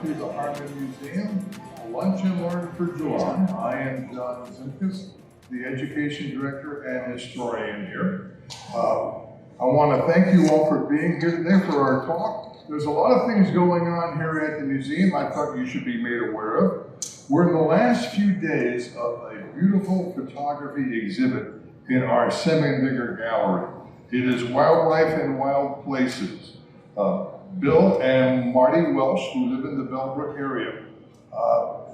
to the Harmon Museum, Lunch and Learn for July. I am John Zimkus, the Education Director and Historian here. I want to thank you all for being here today for our talk. There's a lot of things going on here at the museum I thought you should be made aware of. We're in the last few days of a beautiful photography exhibit in our Semindiger Gallery. It is Wildlife and Wild Places. Bill and Marty Welsh, who live in the Bellbrook area,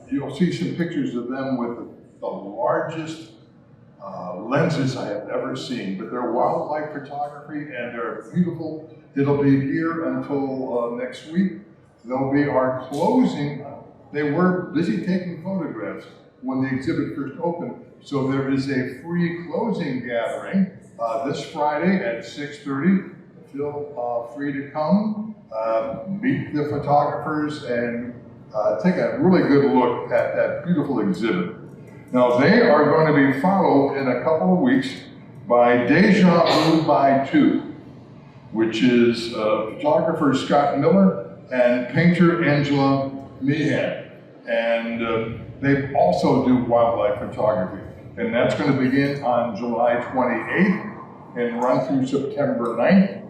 you'll see some pictures of them with the largest lenses I have ever seen, but they're wildlife photography and they're beautiful. It'll be here until next week. They'll be our closing. They were busy taking photographs when the exhibit first opened, so there is a free closing gathering this Friday at 6:30. Feel free to come, meet the photographers, and take a really good look at that beautiful exhibit. Now, they are going to be followed in a couple of weeks by Deja Vu by Two, which is photographer Scott Miller and painter Angela Meehan. And they also do wildlife photography. And that's going to begin on July 28th and run through September 9th.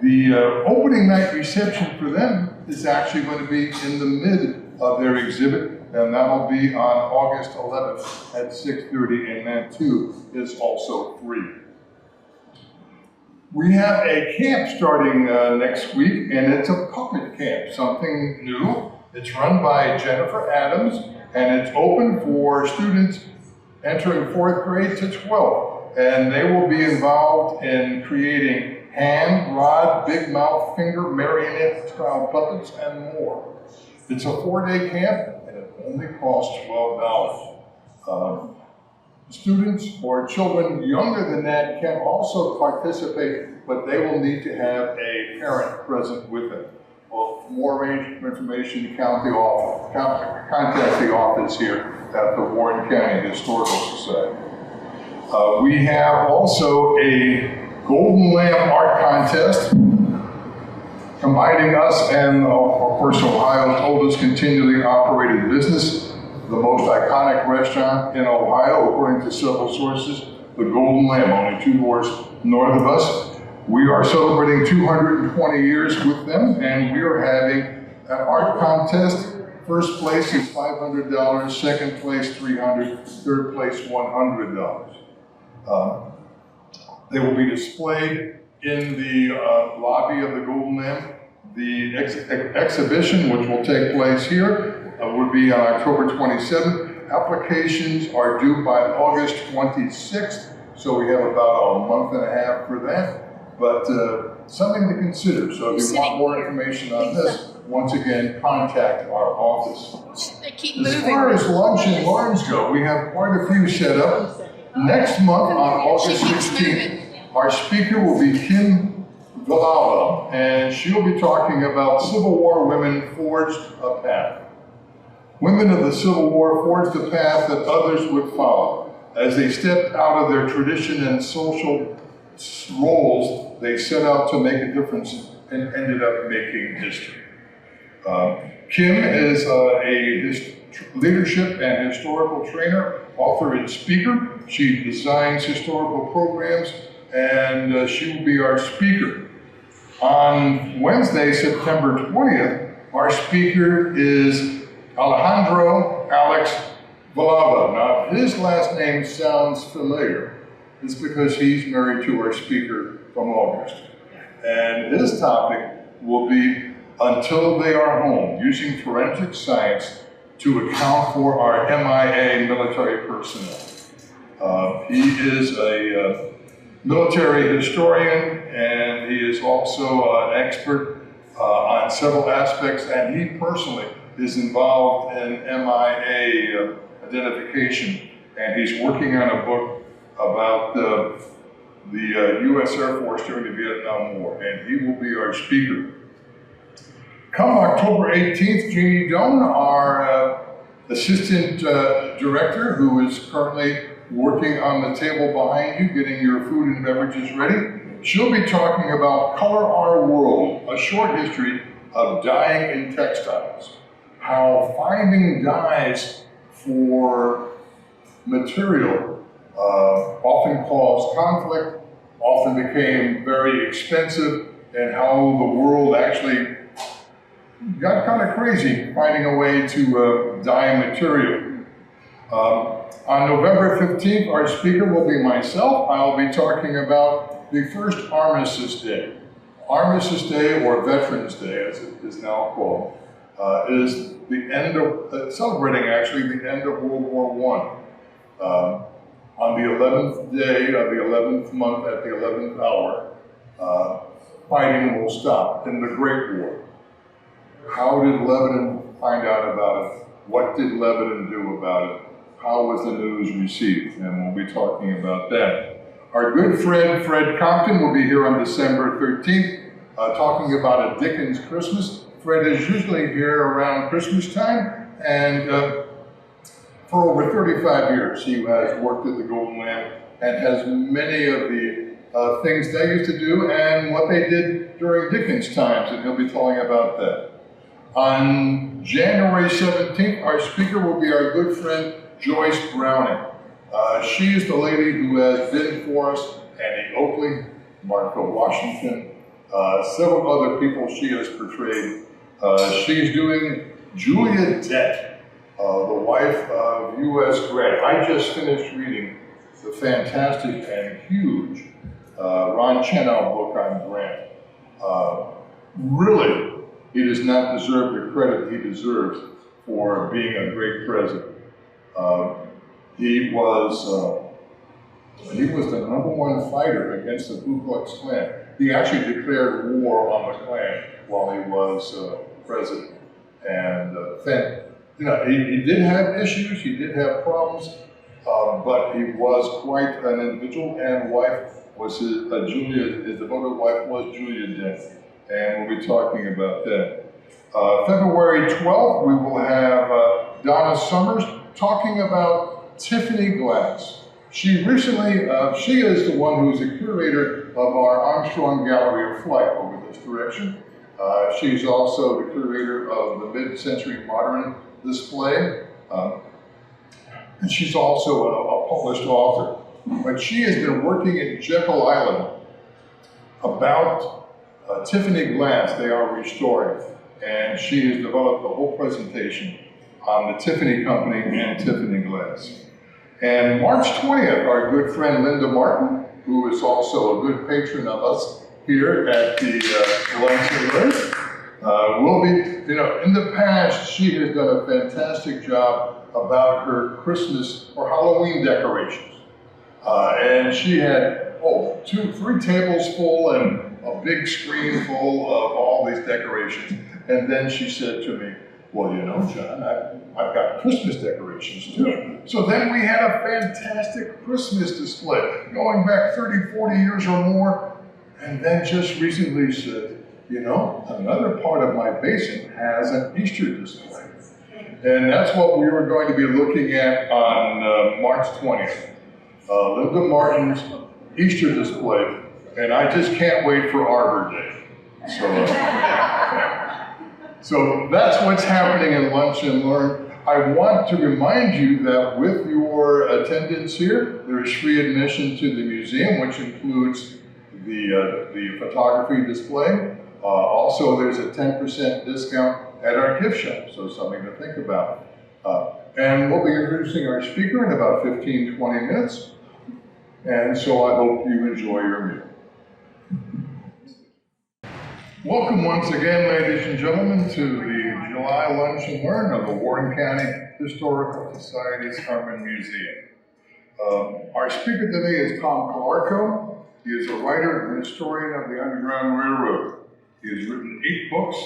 The opening night reception for them is actually going to be in the mid of their exhibit, and that'll be on August 11th at 6:30, and that too is also free. We have a camp starting next week, and it's a puppet camp, something new. It's run by Jennifer Adams, and it's open for students entering 4th grade to 12th, and they will be involved in creating hand, rod, big mouth, finger, marionette style puppets, and more. It's a 4-day camp, and it only costs $12. Students or children younger than that can also participate, but they will need to have a parent present with them. Well, for more information, contact the office here at the Warren County Historical Society. We have also a Golden Lamb Art Contest, combining us and, of course, Ohio's oldest continually operated business, the most iconic restaurant in Ohio, according to several sources, the Golden Lamb, only 2 doors north of us. We are celebrating 220 years with them, and we are having an art contest. First place is $500, second place $300, third place $100. They will be displayed in the lobby of the Golden Lamb. The exhibition, which will take place here, will be on October 27th. Applications are due by August 26th, so we have about a month and a half for that. But something to consider. So if you want more information on this, once again, contact our office. As far as lunch and learns go, we have quite a few set up. Next month, on August 16th, our speaker will be Kim Villalba, and she'll be talking about Civil War women forged a path. Women of the Civil War forged a path that others would follow. As they stepped out of their tradition and social roles, they set out to make a difference and ended up making history. Kim is a leadership and historical trainer, author and speaker. She designs historical programs, and she will be our speaker. On Wednesday, September 20th, our speaker is Alejandro Alex Villalba. Now, his last name sounds familiar. It's because he's married to our speaker from August. And his topic will be Until They Are Home, using forensic science to account for our MIA military personnel. He is a military historian, and he is also an expert on several aspects, and he personally is involved in MIA identification, and he's working on a book about the U.S. Air Force during the Vietnam War, and he will be our speaker. Come October 18th, Jeannie Doan, our assistant director, who is currently working on the table behind you, getting your food and beverages ready. She'll be talking about Color Our World, a short history of dyeing in textiles. how finding dyes for material often caused conflict, often became very expensive, and how the world actually got kind of crazy finding a way to dye material. On November 15th, our speaker will be myself. I'll be talking about the first Armistice Day. Armistice Day, or Veterans Day as it is now called, is the end of, celebrating actually the end of World War I. On the 11th day of the 11th month at the 11th hour, fighting will stop in the Great War. How did Lebanon find out about it? What did Lebanon do about it? How was the news received? And we'll be talking about that. Our good friend, Fred Compton, will be here on December 13th, talking about a Dickens Christmas. Fred is usually here around Christmas time, and for over 35 years, he has worked at the Golden Lamp and has many of the things they used to do and what they did during Dickens times, and he'll be telling about that. On January 17th, our speaker will be our good friend, Joyce Browning. She is the lady who has been for us Annie Oakley, Martha Washington, several other people she has portrayed. She's doing Julia Dett, the wife of U.S. Grant. I just finished reading the fantastic and huge Ron Chernow book on Grant. Really, he does not deserve the credit he deserves for being a great president. He was the #1 fighter against the Ku Klux Klan. He actually declared war on the Klan while he was president. And he did have issues, he did have problems, but he was quite an individual, and wife was his devoted wife was Julia Dent, and we'll be talking about that. February 12th, we will have Donna Summers talking about Tiffany glass. She recently, she is the one who's the curator of our Armstrong Gallery of Flight over this direction. She's also the curator of the mid-century modern display. And she's also a published author. But she has been working at Jekyll Island about Tiffany glass they are restoring. And she has developed a whole presentation on the Tiffany Company and Tiffany glass. And March 20th, our good friend Linda Martin, who is also a good patron of us here at the Lunch and Learn, will be, in the past, she has done a fantastic job about her Christmas or Halloween decorations. And she had, 3 tables full and a big screen full of all these decorations. And then she said to me, well, John, I've got Christmas decorations too. So then we had a fantastic Christmas display going back 30, 40 years or more. And then just recently said, another part of my basement has an Easter display. And that's what we were going to be looking at on March 20th. Linda Martin's Easter display. And I just can't wait for Arbor Day. So that's what's happening in Lunch and Learn. I want to remind you that with your attendance here, there is free admission to the museum, which includes the photography display. Also, there's a 10% discount at our gift shop, so something to think about. And we'll be introducing our speaker in about 15, 20 minutes. And so I hope you enjoy your meal. Welcome once again, ladies and gentlemen, to the July Lunch and Learn of the Warren County Historical Society's Harmon Museum. Our speaker today is Tom Calarco. He is a writer and historian of the Underground Railroad. He has written 8 books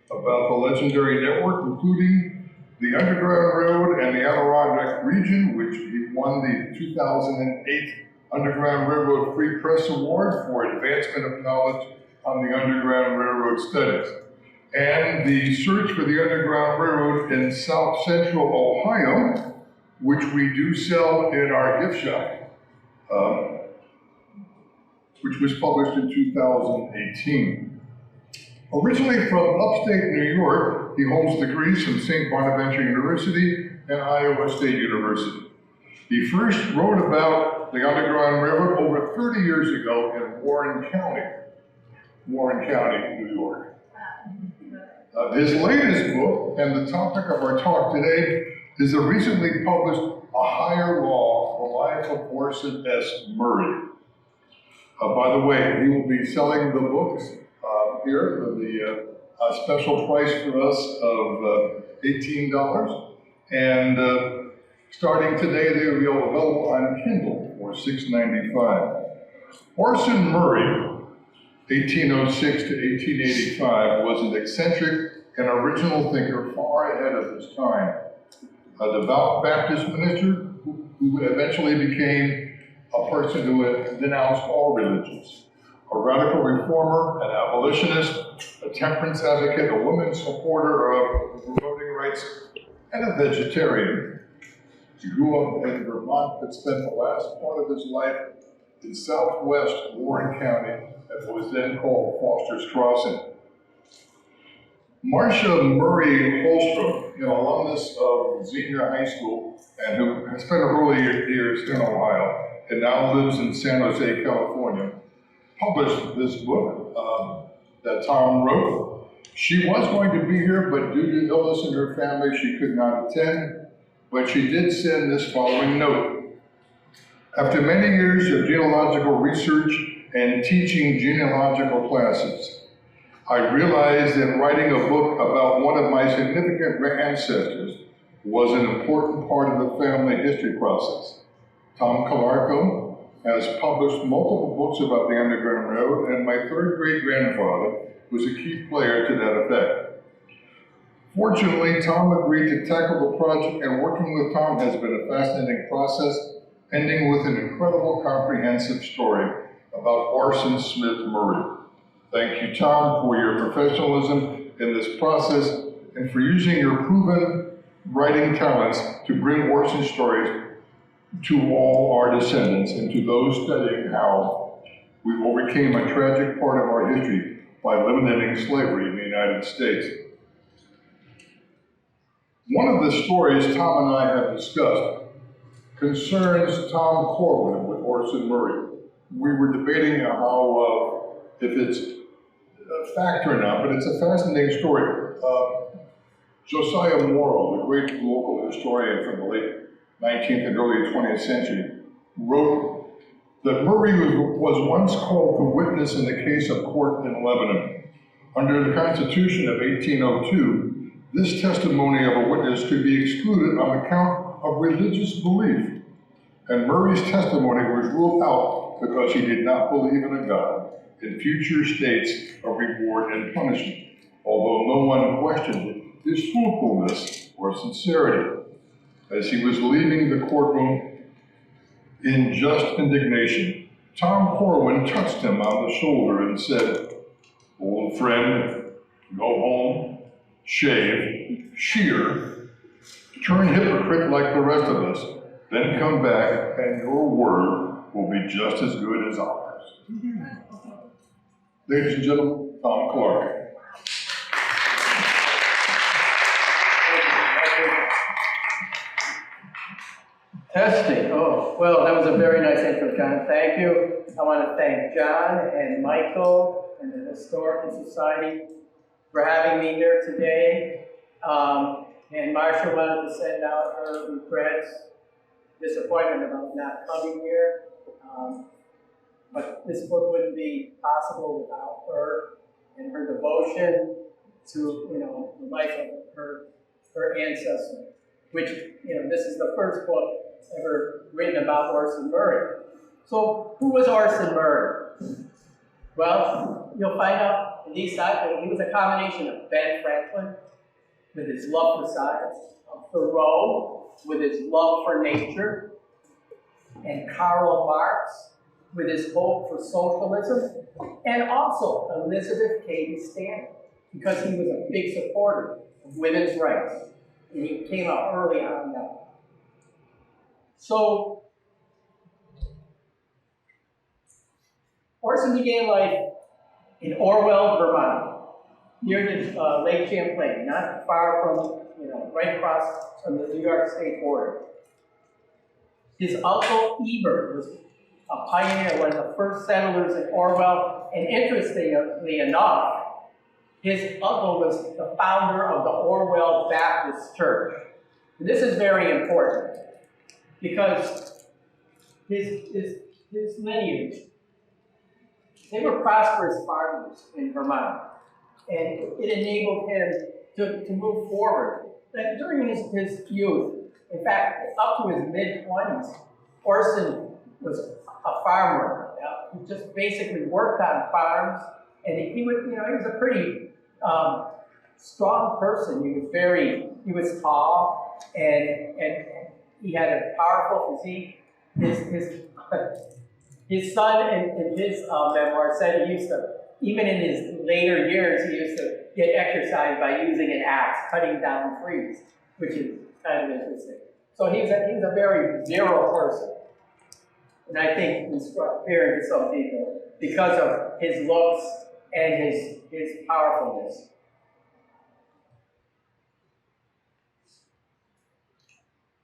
about the legendary network, including the Underground Railroad and the Adirondack region, which he won the 2008 Underground Railroad Free Press Award for advancement of knowledge on the Underground Railroad studies, and the search for the Underground Railroad in South Central Ohio, which we do sell in our gift shop, which was published in 2018. Originally from upstate New York, He holds degrees from St. Bonaventure University and Iowa State University. He first wrote about the Underground Railroad over 30 years ago in Warren County, New York. His latest book, and the topic of our talk today, is the recently published A Higher Law, The Life of Orson S. Murray. By the way, he will be selling the books here for the special price for us of $18. And starting today, they will be available on Kindle for $6.95. Orson Murray, 1806 to 1885, was an eccentric and original thinker far ahead of his time. A devout Baptist minister who eventually became a person who denounced all religions, a radical reformer, an abolitionist, a temperance advocate, a women's supporter of voting rights, and a vegetarian. He grew up in Vermont but spent the last part of his life in southwest Warren County, as it was then called Foster's Crossing. Marcia Murray Holstrom, an alumnus of Xenia High School and who has spent her early years in Ohio and now lives in San Jose, California, published this book that Tom wrote. She was going to be here, but due to illness in her family, she could not attend, but she did send this following note. After many years of genealogical research and teaching genealogical classes, I realized that writing a book about one of my significant ancestors was an important part of the family history process. Tom Calarco has published multiple books about the Underground Railroad, and my third great-grandfather was a key player to that effect. Fortunately, Tom agreed to tackle the project, and working with Tom has been a fascinating process, ending with an incredible, comprehensive story about Orson Smith Murray. Thank you, Tom, for your professionalism in this process and for using your proven writing talents to bring Orson's stories to all our descendants and to those studying how we overcame a tragic part of our history by eliminating slavery in the United States. One of the stories Tom and I have discussed concerns Tom Corwin with Orson Murray. We were debating how, if it's a fact or not, but it's a fascinating story. Josiah Morrow, the great local historian from the late 19th and early 20th century, wrote that Murray was once called to witness in the case of court in Lebanon. Under the Constitution of 1802, this testimony of a witness could be excluded on account of religious belief, and Murray's testimony was ruled out because he did not believe in a God in future states of reward and punishment, although no one questioned his truthfulness or sincerity. As he was leaving the courtroom in just indignation, Tom Corwin touched him on the shoulder and said, "Old friend, go home, shave, shear, turn hypocrite like the rest of us, then come back and your word will be just as good as ours." Ladies and gentlemen, Tom Clark. Testing. Oh, well, that was a very nice intro, John. Thank you. I want to thank John and Michael and the Historical Society for having me here today. And Marcia wanted to send out her regrets, disappointment about not coming here. But this book wouldn't be possible without her and her devotion to, the life of her ancestor. Which, this is the first book ever written about Orson Murray. So, who was Orson Murray? Well, you'll find out in these slides he was a combination of Ben Franklin with his love for science, of Thoreau with his love for nature, and Karl Marx with his hope for socialism, and also Elizabeth Cady Stanton, because he was a big supporter of women's rights. And he came out early on that. So, Orson began life in Orwell, Vermont. near the Lake Champlain, not far from, you know, right across from the New York State border. His uncle Ebert was a pioneer, one of the first settlers in Orwell, and interestingly enough, his uncle was the founder of the Orwell Baptist Church. And this is very important because his lineage, they were prosperous farmers in Vermont, and it enabled him to move forward. And during his youth, in fact, up to his mid-20s, Orson was a farmer. He just basically worked on farms, and he was, you know, he was a pretty strong person. He was tall, and he had a powerful physique. His son in his memoir said he used to, even in his later years, he used to get exercise by using an axe, cutting down trees, which is kind of interesting. So he was a very virile person. And I think he struck fear into some people because of his looks and his powerfulness.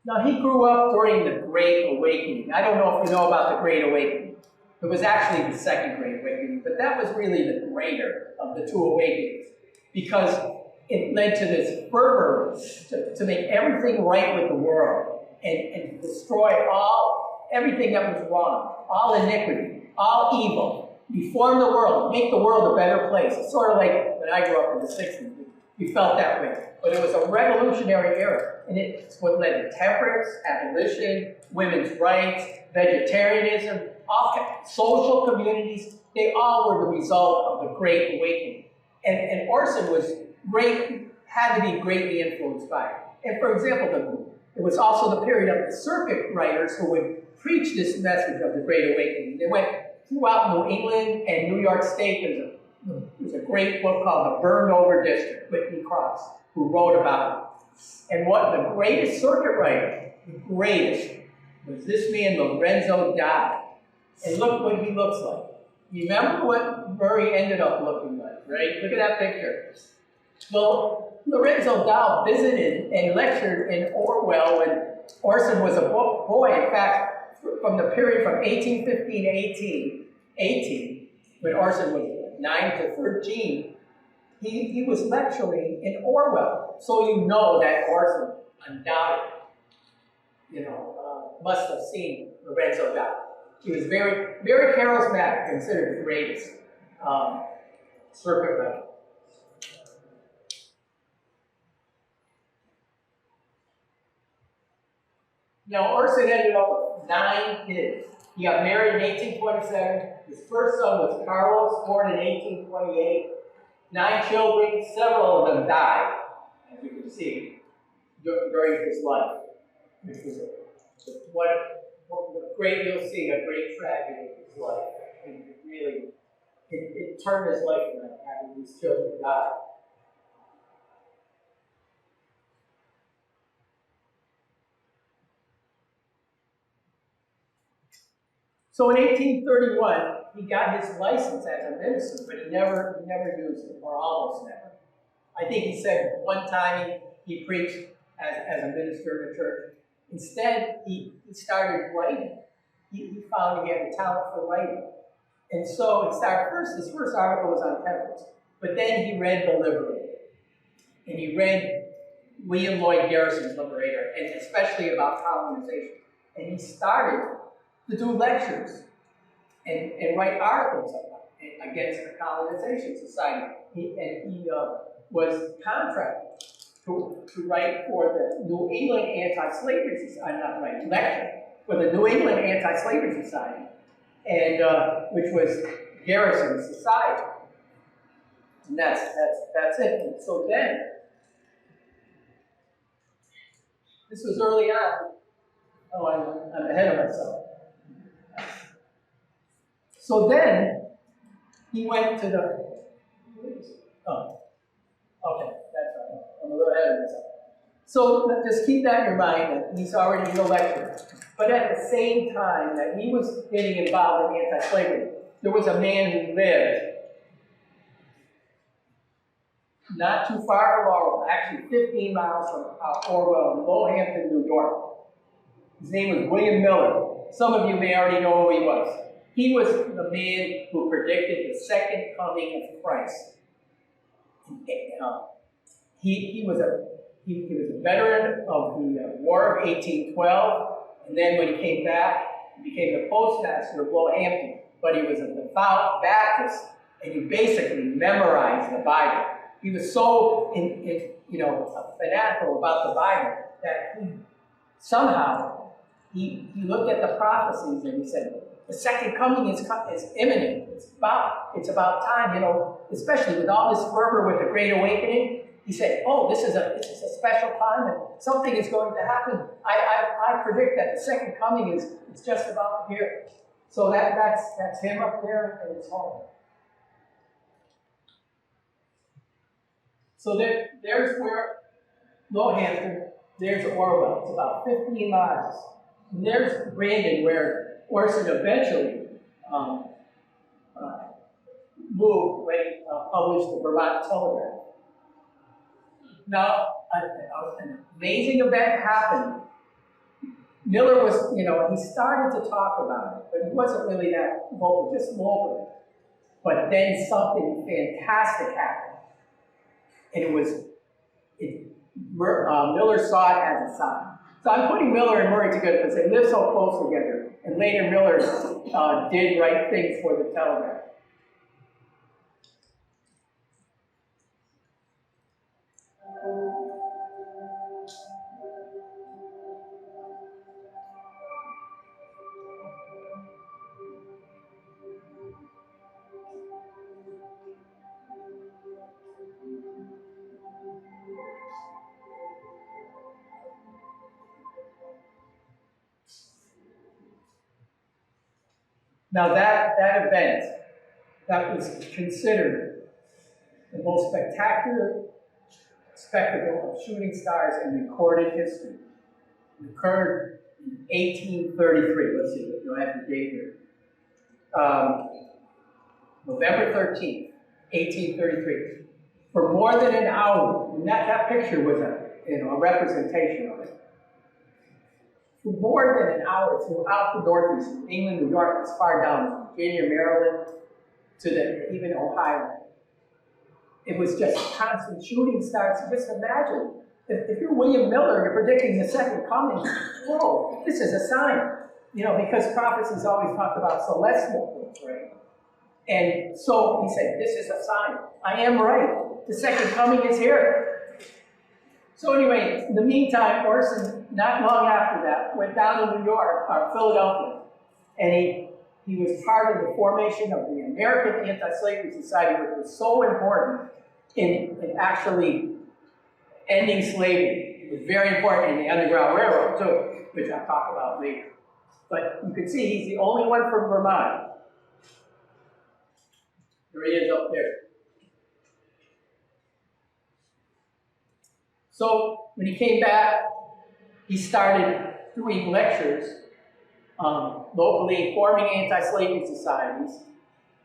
Now, he grew up during the Great Awakening. I don't know if you know about the Great Awakening. It was actually the Second Great Awakening, but that was really the greater of the two awakenings, because it led to this fervor to make everything right with the world and destroy everything that was wrong, all iniquity, all evil, reform the world, make the world a better place. It's sort of like when I grew up in the 60s, we felt that way. But it was a revolutionary era, and it's what led to temperance, abolition, women's rights, vegetarianism, all social communities. They all were the result of the Great Awakening. And Orson was had to be greatly influenced by it. And for example, it was also the period of the circuit writers who would preach this message of the Great Awakening. They went throughout New England and New York State. There's a great book called The Burned Over District, Whitney Cross, who wrote about it. And what the greatest circuit writer, the greatest, was this man, Lorenzo Dow. And look what he looks like. Remember what Murray ended up looking like, right? Look at that picture. Well, Lorenzo Dow visited and lectured in Orwell when Orson was a boy. In fact, from the period from 1815 to 1818, when Orson was 9 to 13, he was lecturing in Orwell. So you know that Orson undoubtedly, must have seen Lorenzo Dow. He was very, very charismatic, considered the greatest circuit writer. Now, Orson ended up with 9 kids. He got married in 1827. His first son was Carlos, born in 1828. 9 children, several of them died, as you can see, during his life. Which was you'll see, a great tragedy of his life. And it turned his life around, having these children die. So in 1831, he got his license as a minister, but he never used it, or almost never. I think he said one time he preached as a minister in a church. Instead, he started writing. He found he had a talent for writing. And so his first article was on temperance. But then he read The Liberator. And he read William Lloyd Garrison's Liberator, and especially about colonization. And he started to do lectures and write articles against the colonization society. He was contracted to write for the New England Anti-Slavery Society, not write, lecture for the New England Anti-Slavery Society, and which was Garrison's society. And that's it. And so then, this was early on. Oh, I'm ahead of myself. So then, he went to the, okay, that's right. I'm a little ahead of myself. So just keep that in your mind that he's already a lecturer. But at the same time that he was getting involved in anti-slavery, there was a man who lived not too far from Orwell, actually 15 miles from Orwell in Lowhampton, New York. His name was William Miller. Some of you may already know who he was. He was the man who predicted the second coming of Christ. He was a veteran of the War of 1812, and then when he came back, he became the postmaster of Lowhampton. But he was a devout Baptist, and he basically memorized the Bible. He was so fanatical about the Bible that he looked at the prophecies and he said, the second coming is imminent. It's about time, especially with all this fervor with the Great Awakening. He said, oh, this is a special time and something is going to happen. I predict that the second coming is just about here. So that's him up there in his home. So there's where Lowhampton, there's Orwell. It's about 15 miles. And there's Brandon, where Orson eventually moved when he published the Vermont Telegraph. Now, an amazing event happened. Miller was, he started to talk about it, but he wasn't really that vocal, just locally. But then something fantastic happened. And Miller saw it as a sign. So I'm putting Miller and Murray together because they live so close together. And later Miller did write things for the Telegraph. Now that event, that was considered the most spectacular spectacle of shooting stars in recorded history. It occurred in 1833. Let's see, you'll have the date here. November 13th, 1833. For more than an hour, and that picture was a representation of it. For more than an hour throughout the Northeast, from England, New York, as far down as Virginia, Maryland, to even Ohio. It was just constant shooting stars. Just imagine, if you're William Miller and you're predicting the second coming, whoa, this is a sign. Because prophecies always talk about celestial things, right? And so he said, this is a sign. I am right. The second coming is here. So anyway, in the meantime, Orson, not long after that, went down to New York, or Philadelphia, and he was part of the formation of the American Anti-Slavery Society, which was so important in actually ending slavery. It was very important in the Underground Railroad, too, which I'll talk about later. But you can see he's the only one from Vermont. There he is up there. So when he came back, he started doing lectures locally, forming anti-slavery societies,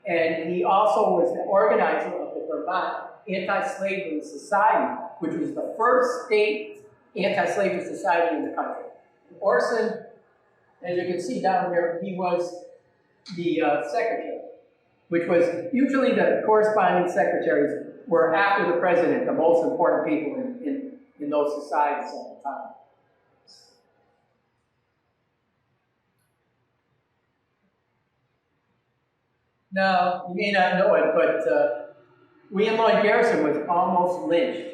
and he also was the organizer of the Vermont Anti-Slavery Society, which was the first state anti-slavery society in the country. Orson, as you can see down here, he was the secretary, which was usually the corresponding secretaries were after the president, the most important people in those societies at the time. Now, you may not know it, but William Lloyd Garrison was almost lynched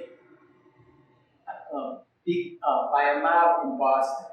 by a mob in Boston.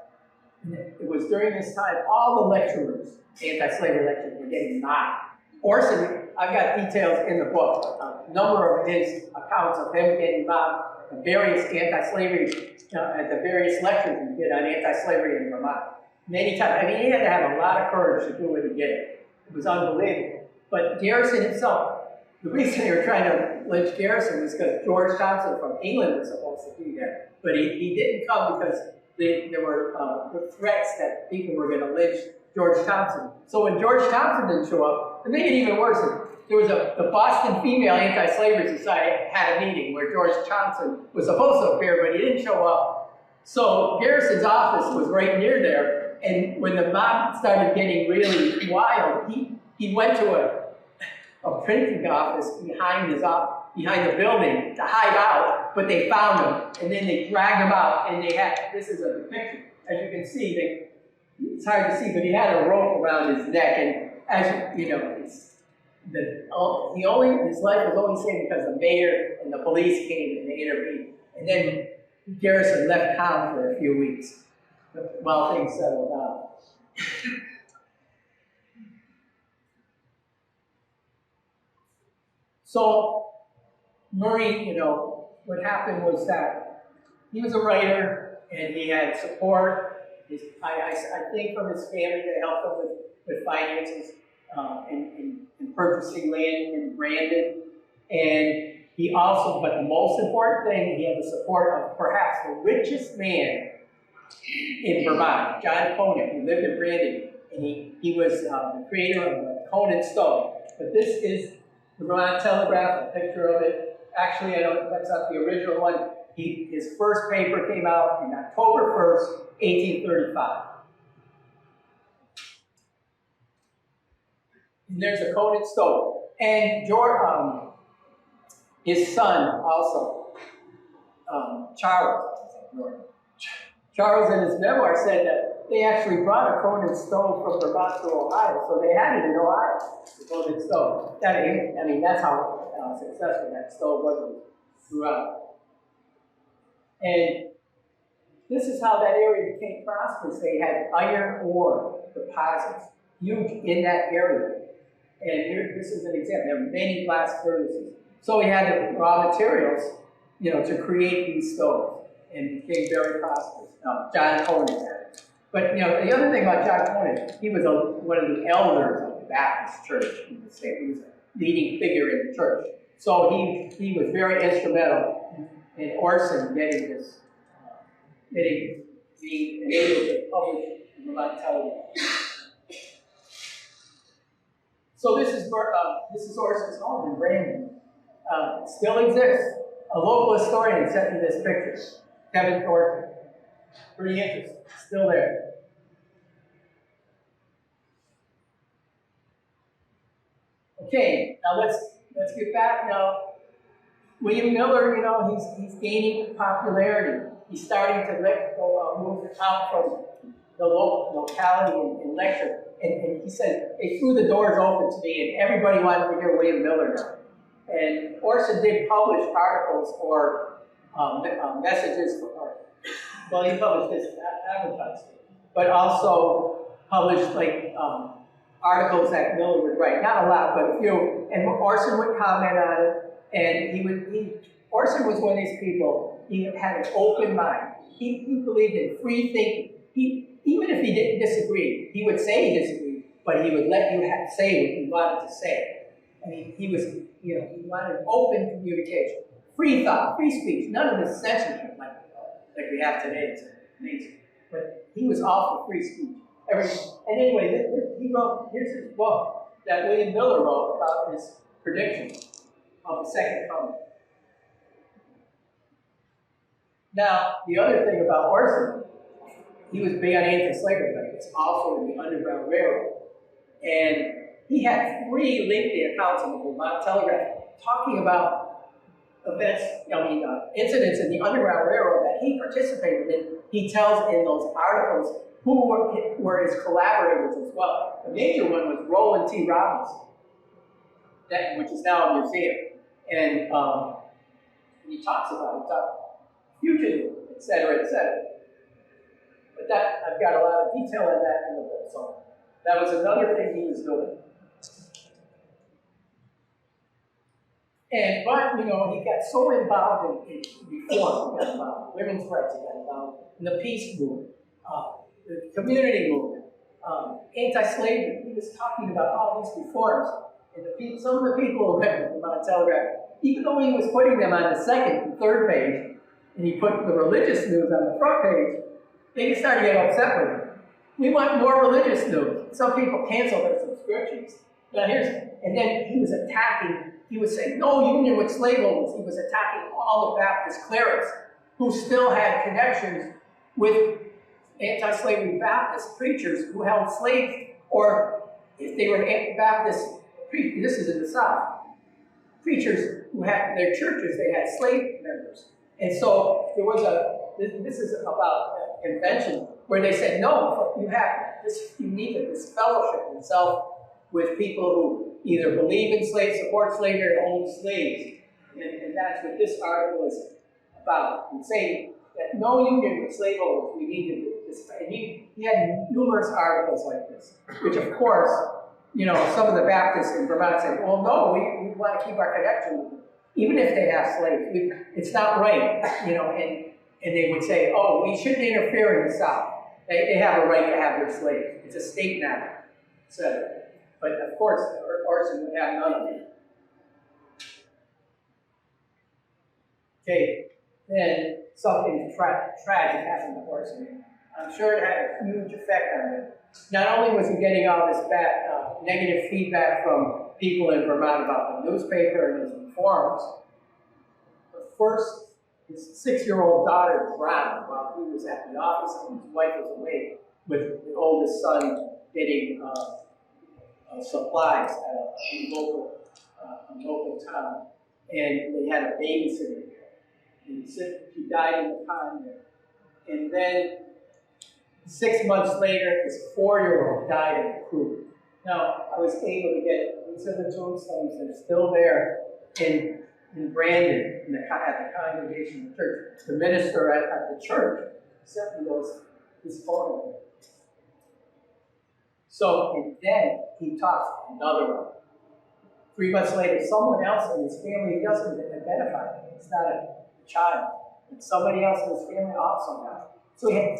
And it was during this time, all the lecturers, anti-slavery lecturers, were getting mobbed. Orson, I've got details in the book, a number of his accounts of him getting mobbed at various anti-slavery, at the various lectures he did on anti-slavery in Vermont. Many times, I mean, he had to have a lot of courage to do what he did. It was unbelievable. But Garrison himself, the reason they were trying to lynch Garrison was because George Thompson from England was supposed to be there. But he didn't come because there were threats that people were going to lynch George Thompson. So when George Thompson didn't show up, to make it even worse, there was the Boston Female Anti-Slavery Society had a meeting where George Thompson was supposed to appear, but he didn't show up. So Garrison's office was right near there, and when the mob started getting really wild, he went to a printing office behind the building to hide out, but they found him, and then they dragged him out, and this is a depiction. As you can see, it's hard to see, but he had a rope around his neck, and as you know, his life was only saved because the mayor and the police came and they intervened. And then Garrison left town for a few weeks while things settled down. So Murray, what happened was that he was a writer and he had support. I think from his family that helped him with finances in purchasing land in Brandon. And he also, but the most important thing, he had the support of perhaps the richest man in Vermont, John Conant, who lived in Brandon. And he was the creator of the Conant stove. But this is the Vermont Telegraph, a picture of it. Actually, that's not the original one. His first paper came out in October 1st, 1835. And there's a Conant stove. And his son also, Charles in his memoir said that they actually brought a Conant stove from Vermont to Ohio, so they had it in Ohio, the Conant stove. That's how successful that stove was throughout. And this is how that area became prosperous. They had iron ore deposits, huge in that area. And here, this is an example. There were many blast furnaces. So he had the raw materials, to create these stoves, and became very prosperous. John Conant had it. But the other thing about John Conant, he was one of the elders of the Baptist Church in the state. He was a leading figure in the church. So he was very instrumental in Orson getting being able to publish the Vermont Telegraph. So this is Orson's home in Brandon. It still exists. A local historian sent me this picture, Kevin Thornton. Pretty interesting. Still there. Okay, now let's get back now. William Miller, he's gaining popularity. He's starting to move the town from the locality and lecture. And he said, they threw the doors open to me, and everybody wanted to hear William Miller now. And Orson did publish articles or messages, well, he published this advertisement, but also published articles that Miller would write. Not a lot, but a few. And Orson would comment on it. And Orson was one of these people, he had an open mind. He believed in free thinking. Even if he didn't disagree, he would say he disagreed, but he would let you say what you wanted to say. I mean, he wanted open communication, free thought, free speech, none of this censorship like we have today. It's amazing. But he was all for free speech. And anyway, here's his book that William Miller wrote about his prediction of the second coming. Now, the other thing about Orson, he was big on anti-slavery rights, also in the Underground Railroad. And he had 3 lengthy accounts in the Vermont Telegraph talking about events, incidents in the Underground Railroad that he participated in. He tells in those articles who were his collaborators as well. The major one was Roland T. Robinson, which is now a museum. And he talks about fugitive, et cetera, et cetera. But I've got a lot of detail on that in the book. So that was another thing he was doing. But he got so involved in reform. He got involved in women's rights. He got involved in the peace movement, the community movement, anti-slavery. He was talking about all these reforms. And some of the people who read the Vermont Telegraph, even though he was putting them on the second and third page, and he put the religious news on the front page, they started getting upset with him. We want more religious news. some people cancel their subscriptions. Now and then he was attacking, he was saying, no union with slaveholders. He was attacking all the Baptist clerics who still had connections with anti-slavery Baptist preachers who held slaves, or if they were Baptist, this is in the South, preachers who had their churches, they had slave members. And so there was this is about a convention where they said, no, you need to disfellowship yourself with people who either believe in slaves, support slavery, or own slaves. And that's what this article is about. It's saying that no union with slaveholders, we need to do this. And he had numerous articles like this, which of course, some of the Baptists in Vermont said, well, no, we want to keep our connection with them, even if they have slaves. It's not right, and they would say, oh, we shouldn't interfere in the South. They have a right to have their slaves. It's a state matter, etc. But of course, Orson would have none of it. Okay, then something tragic happened to Orson. I'm sure it had a huge effect on him. Not only was he getting all this bad, negative feedback from people in Vermont about the newspaper and his reforms, but first, his 6-year-old daughter drowned while he was at the office and his wife was away with the oldest son getting supplies at a local town. And they had a babysitter there. And he died in the pond there. And then 6 months later, his 4-year-old died in the crew. Now, I was able to get these are the tombstones. They're still there in Brandon at the congregation of the church. The minister at the church sent me his photo. So, and then he talks another one. 3 months later, someone else in his family, he doesn't identify him. It's not a child. But somebody else in his family also died. So he had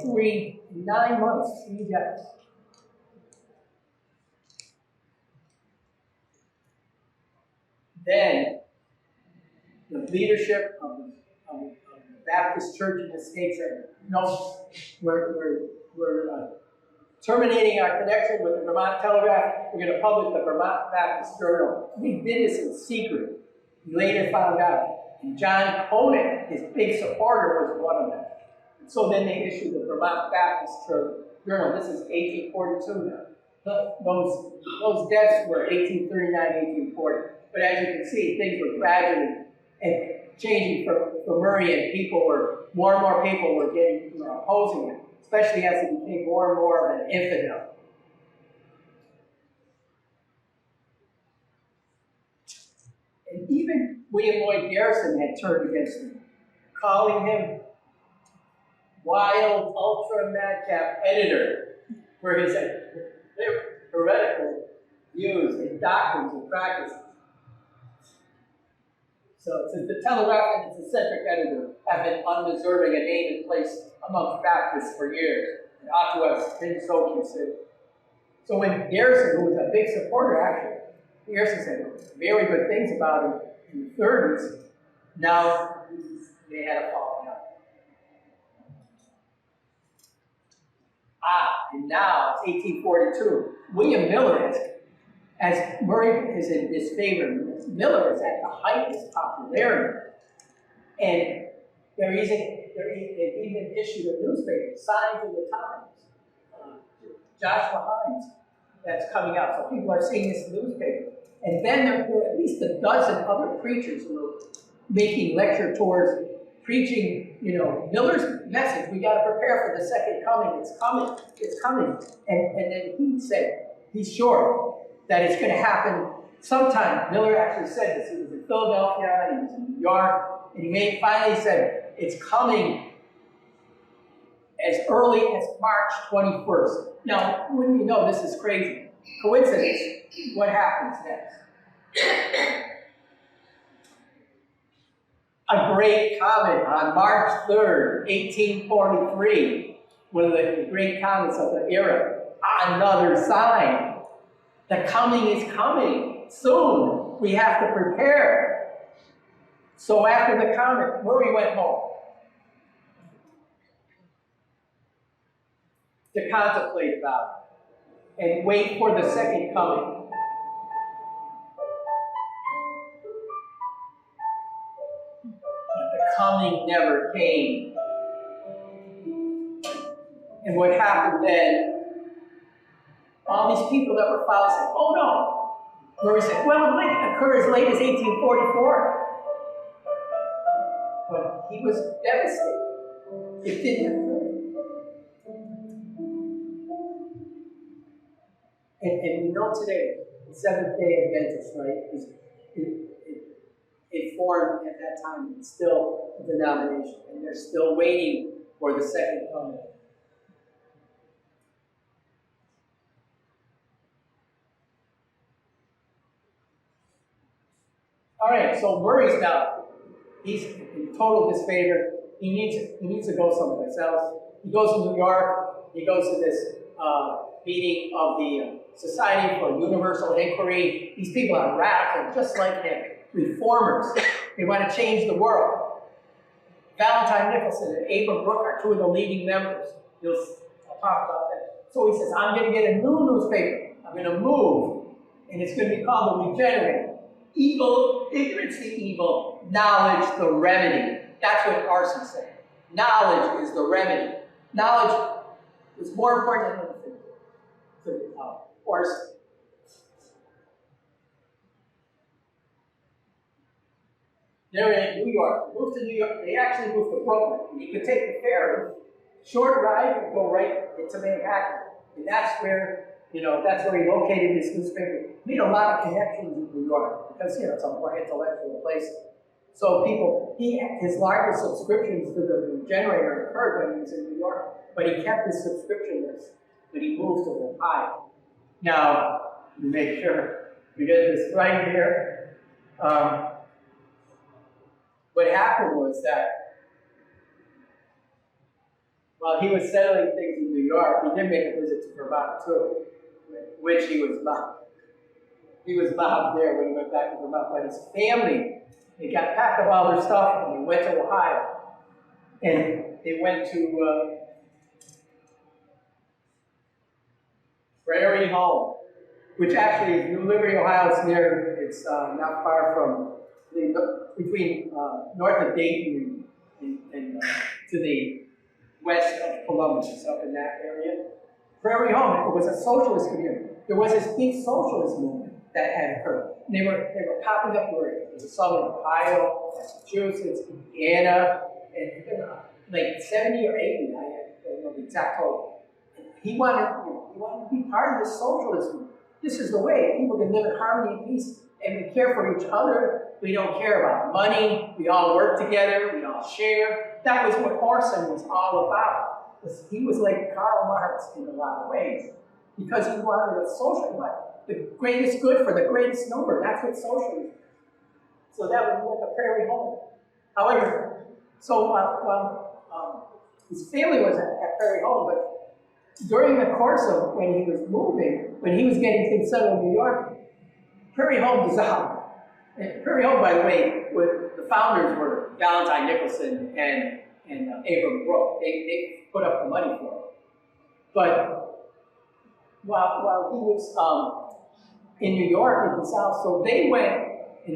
9 months, 3 deaths. Then, the leadership of the Baptist Church in the States said, no, we're terminating our connection with the Vermont Telegraph. We're going to publish the Vermont Baptist Journal. We did this in secret. We later found out. And John Conant, his big supporter, was one of them. And so then they issued the Vermont Baptist Journal. This is 1842 now. Those deaths were 1839, 1840. But as you can see, things were gradually changing for Murray, and more and more people were opposing it, especially as it became more and more of an infidel. And even William Lloyd Garrison had turned against him, calling him wild, ultra madcap editor for his heretical views and doctrines and practices. So since the Telegraph and its eccentric editor have been undeserving a name and place amongst Baptists for years, it ought to have been so considered. So when Garrison, who was a big supporter actually, Garrison said very good things about him in the 30s, now they had a falling out. And now it's 1842. William Miller as Murray is in disfavor, Miller is at the height of his popularity. And they've even issued a newspaper, Signs of the Times, Joshua Hines, that's coming out. So people are seeing this newspaper. And then there are at least a dozen other preachers who are making lecture tours, preaching, Miller's message. We got to prepare for the second coming. It's coming. It's coming. And then he said, he's sure that it's going to happen sometime. Miller actually said this. He was in Philadelphia, he was in New York, and he finally said, it's coming as early as March 21st. Now, wouldn't you know this is crazy? Coincidence. What happens next? A great comet on March 3rd, 1843, one of the great comets of the era. Another sign. The coming is coming soon. We have to prepare. So after the comet, Murray went home to contemplate about and wait for the second coming. But the coming never came. And what happened then, all these people that were following said, oh no. Murray said, well, it might occur as late as 1844. But he was devastated. It didn't occur. And we know today, the Seventh-day Adventists, right, it formed at that time. It's still a denomination, and they're still waiting for the second coming. All right, so Murray's now, he's in total disfavor. He needs to go someplace else. He goes to New York. He goes to this meeting of the Society for Universal Inquiry. These people are radical, just like him. Reformers. They want to change the world. Valentine Nicholson and Abram Brooke are two of the leading members. I'll talk about that. So he says, I'm going to get a new newspaper. I'm going to move. And it's going to be called The Regenerate. Evil, ignorance the evil, knowledge the remedy. That's what Arson said. Knowledge is the remedy. Knowledge is more important than anything to Arson. They're in New York. Moved to New York. They actually moved to Brooklyn. You could take the ferry, short ride, and go right into Manhattan. And that's where, that's where he located his newspaper. He made a lot of connections in New York because, it's a more intellectual place. So his largest subscriptions to the Regenerator occurred when he was in New York, but he kept his subscription list when he moved to Ohio. Now, to make sure we get this right here, what happened was that while he was settling things in New York, he did make a visit to Vermont too, which he was mobbed. He was mobbed there when he went back to Vermont, but his family, they got packed up all their stuff and they went to Ohio. And they went to Prairie Home, which actually is New Liberty, Ohio. It's not far from, between north of Dayton and to the west of Columbus, up in that area. Prairie Home, it was a socialist community. There was this big socialist movement that had occurred. They were popping up where it was some in Ohio, Massachusetts, Indiana, and like 70 or 80, I don't know the exact total. He wanted to be part of the socialist movement. This is the way people can live in harmony and peace, and we care for each other. We don't care about money. We all work together. We all share. That was what Orson was all about. He was like Karl Marx in a lot of ways, because he wanted a social life. The greatest good for the greatest number. That's what socialism is. So that was like a Prairie Home. However, his family was at Prairie Home, but during the course of when he was moving, when he was getting things settled in New York, Prairie Home dissolved. And Prairie Home, by the way, the founders were Valentine Nicholson and Abram Brooke. They put up the money for it. But while he was in New York in the South, so they went to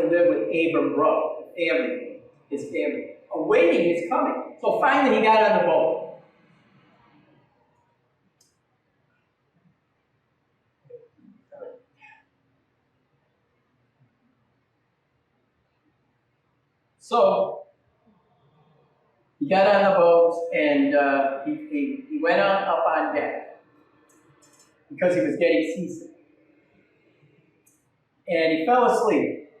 live with Abram Brooke, his family, awaiting his coming. So finally he got on the boat. So he got on the boat and he went up on deck because he was getting seasick. And he fell asleep.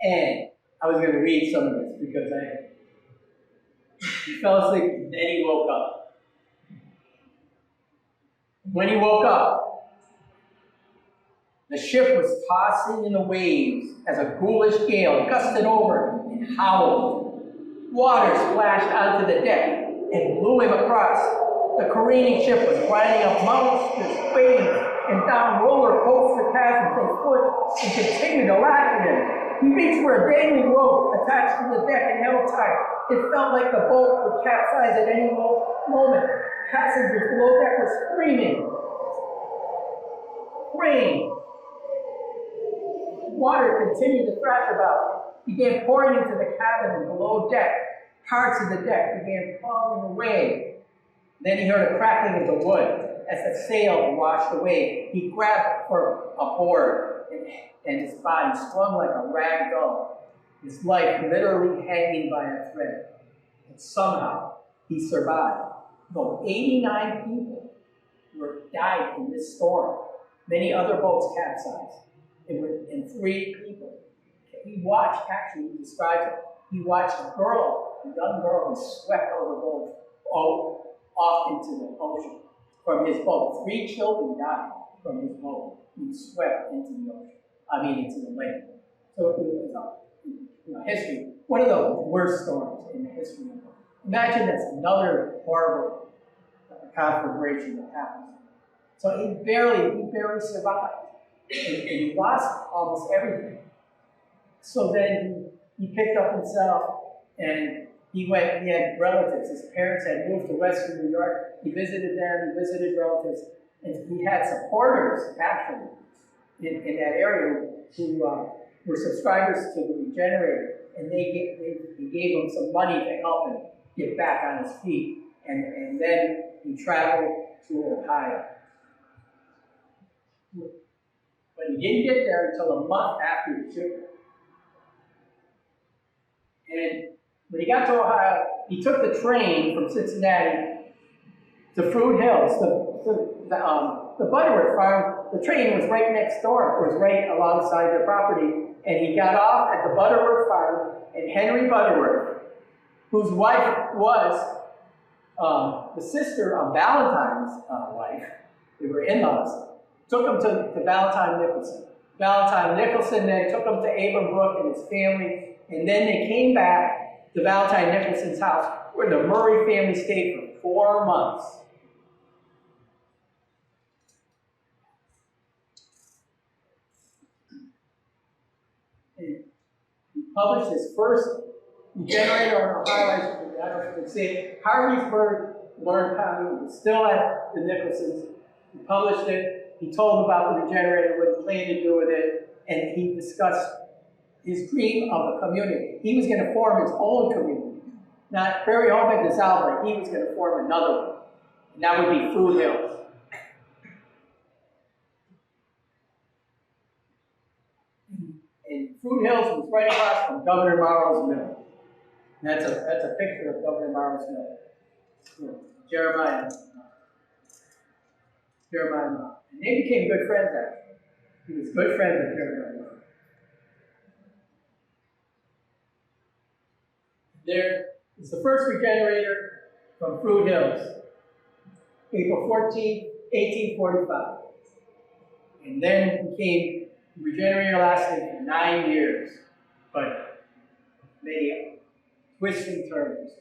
And I was going to read some of this because he fell asleep and then he woke up. When he woke up, the ship was tossing in the waves as a ghoulish gale gusted over and howled. Water splashed onto the deck and blew him across. The careening ship was riding up mountains, waves, and down roller coaster paths on foot and continued to laugh at him. He reached for a dangling rope attached to the deck and held tight. It felt like the boat would capsize at any moment. Passengers below deck were screaming. Rain. Water continued to thrash about, began pouring into the cabin and below deck. Parts of the deck began falling away. Then he heard a crackling of the wood as the sail washed away. He grabbed for a board and his body swung like a rag doll, his life literally hanging by a thread. And somehow he survived. Though 89 people died in this storm, many other boats capsized, and 3 people. He watched, actually, he describes it, he watched a young girl who swept overboard off into the ocean from his boat. 3 children died from his boat. He swept into the ocean, into the lake. So it was history, one of the worst storms in the history of the world. Imagine that's another horrible conflagration that happens. So he barely survived. And he lost almost everything. So then he picked up himself and he had relatives. His parents had moved to Western New York. He visited them, he visited relatives, and he had supporters, actually, in that area who were subscribers to the Regenerator, and he gave him some money to help him get back on his feet. And then he traveled to Ohio. But he didn't get there until a month after the shipwreck. And when he got to Ohio, he took the train from Cincinnati to Fruit Hills. The Butterworth farm, the train was right next door. It was right alongside their property. And he got off at the Butterworth farm, and Henry Butterworth, whose wife was the sister of Valentine's wife, they were in-laws, took him to Valentine Nicholson. Valentine Nicholson then took him to Abram Brook and his family, and then they came back to Valentine Nicholson's house, where the Murray family stayed for 4 months. And he published his first Regenerator on Ohio. I don't know if you can see it. Harveysburg Learned Commune was still at the Nicholsons. He published it. He told about the Regenerator, what he planned to do with it, and he discussed his dream of a community. He was going to form his own community. Not Prairie Home had dissolved, but he was going to form another one. And that would be Fruit Hills. And Fruit Hills was right across from Governor Morrow's mill. And that's a picture of Governor Morrow's mill. Jeremiah Morrow. And they became good friends, actually. He was good friends with Jeremiah Morrow. There is the first Regenerator from Fruit Hills, April 14, 1845. And then became Regenerator, lasted for 9 years, but many twists and turns.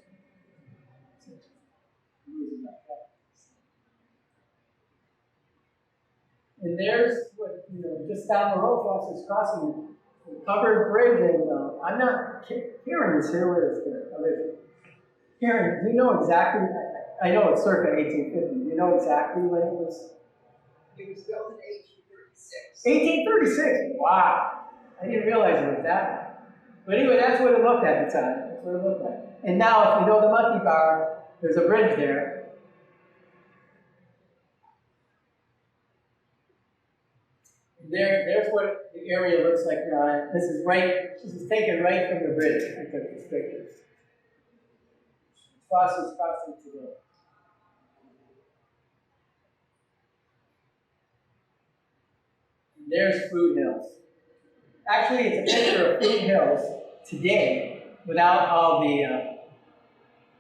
And there's what, just down the road, Foster's Crossing, the covered bridge, and I'm not, Karen is here, where is Karen? Karen, do you know exactly, I know it's circa 1850, do you know exactly when it was? It was built in 1836, 1836. wow. I didn't realize it was that. But anyway, that's what it looked at the time. That's what it looked like. And now, if you know the Monkey Bar, there's a bridge there. There's what the area looks like now. This is taken right from the bridge. I took this picture. Foster's Crossing today. There's Fruit Hills. Actually, it's a picture of Fruit Hills today, without all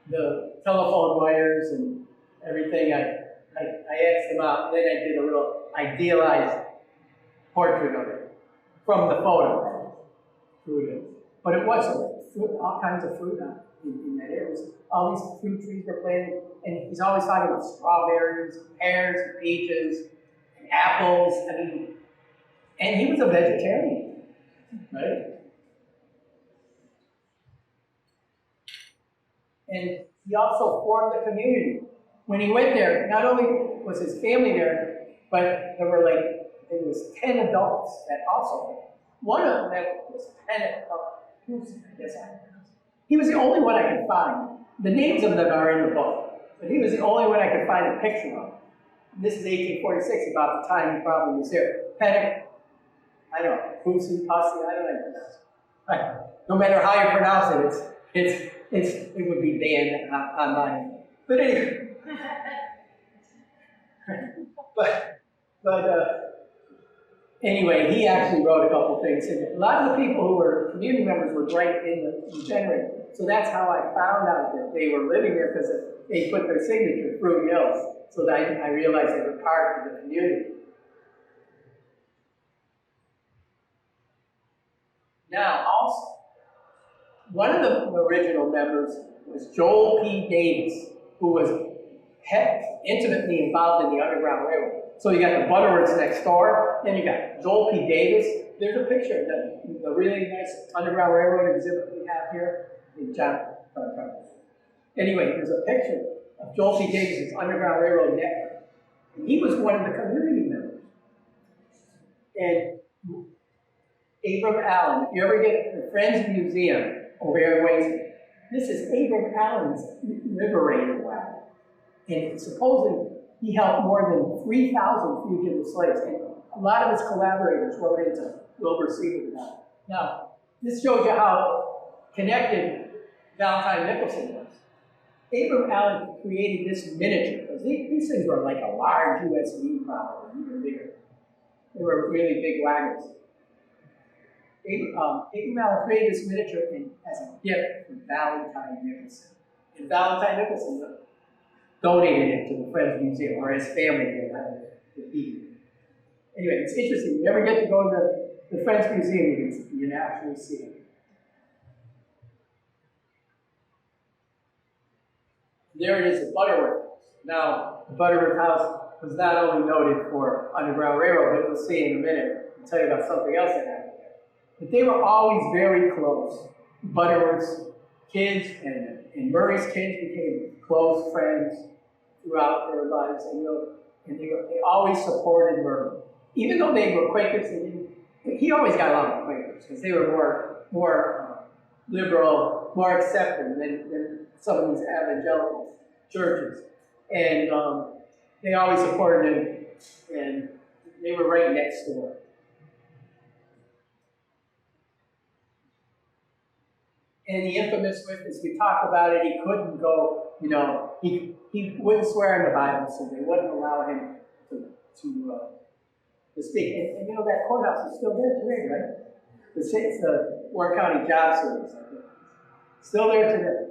the telephone wires and everything. I asked them out, and then I did a real idealized portrait of it from the photo. Fruit Hills. But it was fruit, all kinds of fruit in that area. All these fruit trees were planted, and he's always talking about strawberries, pears, peaches, and apples. And he was a vegetarian, right? And he also formed the community. When he went there, not only was his family there, but there was 10 adults that also went. One of them was Pennant, I guess he was the only one I could find. The names of them are in the book, but he was the only one I could find a picture of. And this is 1846, about the time he probably was there. Pennant, I don't know, Pussy, Pussy, I don't know. No matter how you pronounce it, it would be banned on mine. But anyway. Anyway, he actually wrote a couple things. And a lot of the people who were community members were right in the generator. So that's how I found out that they were living there, because they put their signature, Fruit Hills. So that I realized they were part of the community. Now, also, one of the original members was Joel P. Davis, who was intimately involved in the Underground Railroad. So you got the Butterworths next door, then you got Joel P. Davis. There's a picture of the really nice Underground Railroad exhibit we have here in John. Anyway, there's a picture of Joel P. Davis' Underground Railroad network. And he was one of the community members. And Abram Allen, if you ever get the Friends Museum over here in Wayside, this is Abram Allen's Liberator wagon. And supposedly, he helped more than 3,000 fugitive slaves. And a lot of his collaborators wrote into Wilbur Seaver about it. Now, this shows you how connected Valentine Nicholson was. Abram Allen created this miniature, because these things were like a large USB, probably, even bigger. They were really big wagons. Abram Allen created this miniature as a gift from Valentine Nicholson. And Valentine Nicholson donated it to the Friends Museum, or his family did, to be. Anyway, it's interesting. If you ever get to go to the Friends Museum, you can actually see it. There it is, the Butterworth House. Now, the Butterworth House was not only noted for Underground Railroad, but we'll see in a minute. I'll tell you about something else that happened there. But they were always very close. Butterworth's kids and Murray's kids became close friends throughout their lives, and they always supported Murray. Even though they were Quakers, he always got along with Quakers, because they were more liberal, more accepting than some of these evangelical churches. And they always supported him, and they were right next door. And the infamous witness, we talked about it, he couldn't go, he wouldn't swear in the Bible, so they wouldn't allow him to speak. And that courthouse is still there today, right? It's the Warren County Job Service. Still there today.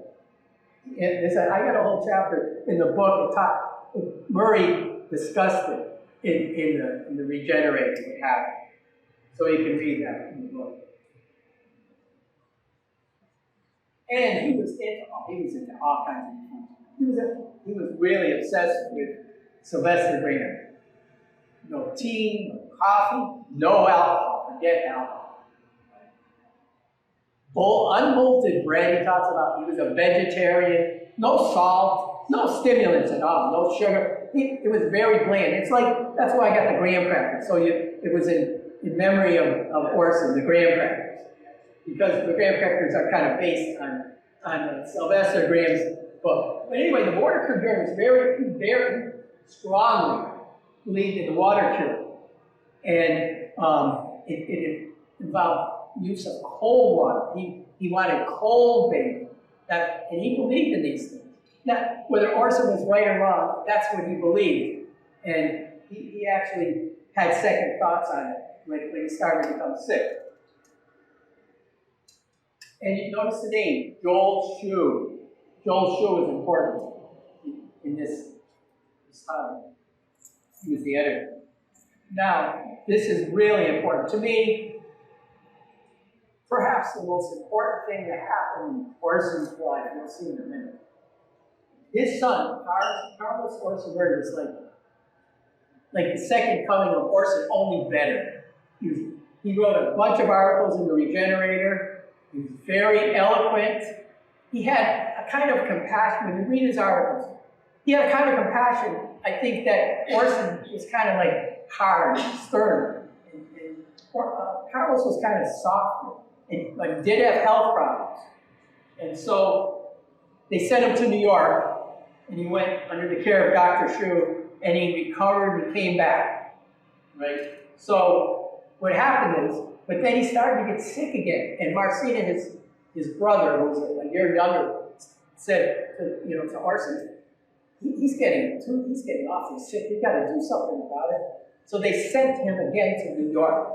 And I got a whole chapter in the book. Murray discussed it in the Regenerator we have. So you can read that in the book. And he was into all kinds of things. He was really obsessed with Sylvester Graham. No tea, no coffee, no alcohol. Forget alcohol. Unmalted bread, he talks about. He was a vegetarian. No salt, no stimulants at all, no sugar. It was very bland. It's like, that's why I got the graham crackers. So it was in memory of Orson, the graham crackers. Because the graham crackers are kind of based on Sylvester Graham's book. But anyway, the Border Crew Germans very, very strongly believed in the water cure. And it involved use of cold water. He wanted cold bathing. And he believed in these things. Now, whether Orson was right or wrong, that's what he believed. And he actually had second thoughts on it when he started to become sick. And you notice the name, Joel Shue. Joel Shue is important in this time. He was the editor. Now, this is really important. To me, perhaps the most important thing that happened in Orson's life, we'll see in a minute. His son, Carlos Orson Werde, is like the second coming of Orson, only better. He wrote a bunch of articles in the Regenerator. He was very eloquent, he had a kind of compassion. When you read his articles, he had a kind of compassion. I think that Orson was kind of like hard, stern, and Carlos was kind of soft, and like did have health problems. And so they sent him to New York, and he went under the care of Dr. Shu, and he recovered and came back, right? So what happened is, but then he started to get sick again, and Marcina, his brother, who was a year younger, said to Orson, he's getting awfully sick. We got to do something about it. So they sent him again to New York.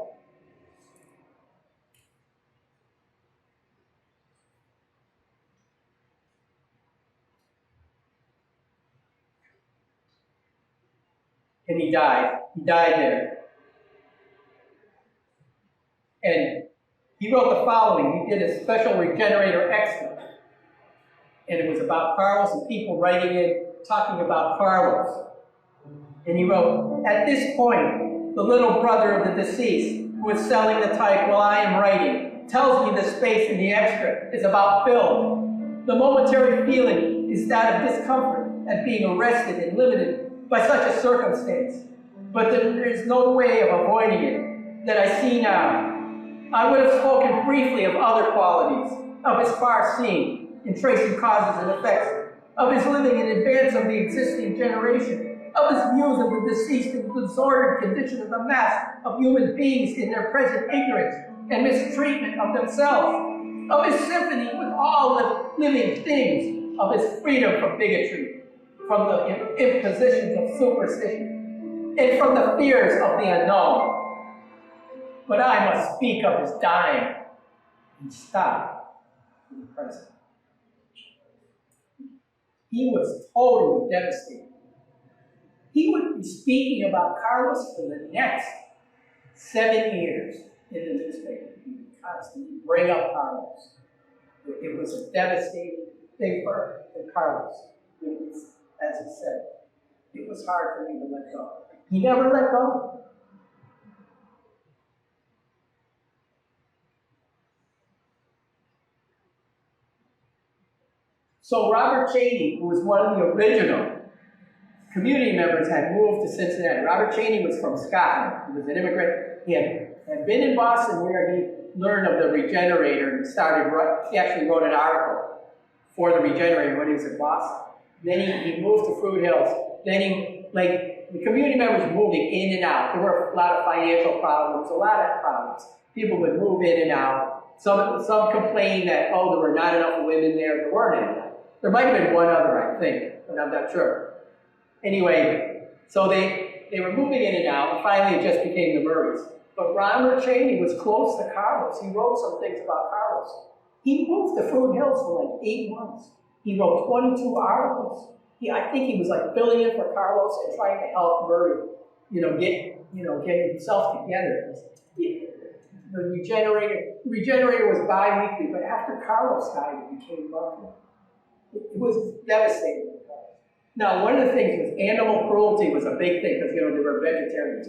And he died. He died there. And he wrote the following. He did a special Regenerator extra. And it was about Carlos and people writing in, talking about Carlos. And he wrote, at this point, the little brother of the deceased, who is selling the type while I am writing, tells me the space in the extra is about filled. The momentary feeling is that of discomfort at being arrested and limited by such a circumstance, but there is no way of avoiding it that I see now. I would have spoken briefly of other qualities, of his far-seeing in tracing causes and effects, of his living in advance of the existing generation, of his views of the deceased and the disordered condition of the mass of human beings in their present ignorance and mistreatment of themselves, of his symphony with all living things, of his freedom from bigotry, from the impositions of superstition, and from the fears of the unknown. But I must speak of his dying and stop in the present. He was totally devastated. He would be speaking about Carlos for the next 7 years in the newspaper. He would constantly bring up Carlos. It was a devastating thing for Carlos. It was, as he said, it was hard for me to let go. He never let go. So Robert Cheney, who was one of the original community members, had moved to Cincinnati. Robert Cheney was from Scotland. He was an immigrant. He had been in Boston where he learned of the Regenerator and he actually wrote an article for the Regenerator when he was in Boston. Then he moved to Fruit Hills. Then the community members moving in and out. There were a lot of financial problems, a lot of problems. People would move in and out. Some complained that, there were not enough women there. There weren't enough. There might have been one other, I think, but I'm not sure. Anyway, so they were moving in and out, and finally it just became the Murrays. But Robert Cheney was close to Carlos. He wrote some things about Carlos. He moved to Fruit Hills for like 8 months. He wrote 22 articles. I think he was like filling in for Carlos and trying to help Murray, get himself together. The Regenerator was bi-weekly, but after Carlos died, it became monthly. It was devastating. Now, one of the things was animal cruelty was a big thing because, they were vegetarians.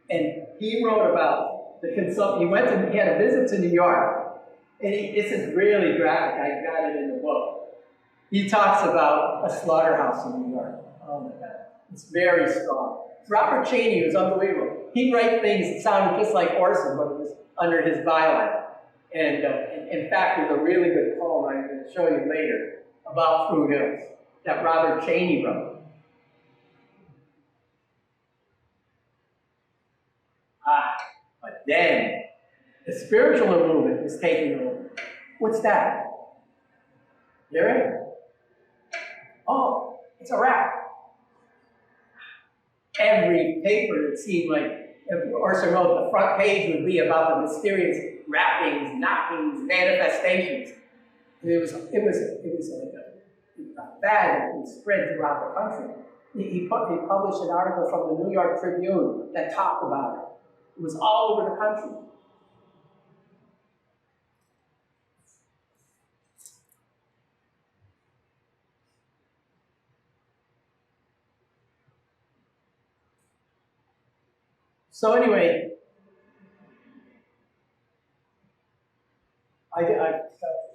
And he wrote about the consumption. He had a visit to New York. And this is really graphic. I got it in the book. He talks about a slaughterhouse in New York. Oh my God. It's very strong. Robert Cheney was unbelievable. He'd write things that sounded just like Orson, but it was under his byline. And in fact, there's a really good poem I'm going to show you later about Fruit Hills that Robert Cheney wrote. But then the spiritual movement was taking over. What's that? Hear it? Oh, it's a rap. Every paper, it seemed like, Orson wrote, the front page would be about the mysterious rappings, knockings, manifestations. It was like a fad that was spread throughout the country. He published an article from the New York Tribune that talked about it. It was all over the country. So anyway, I got to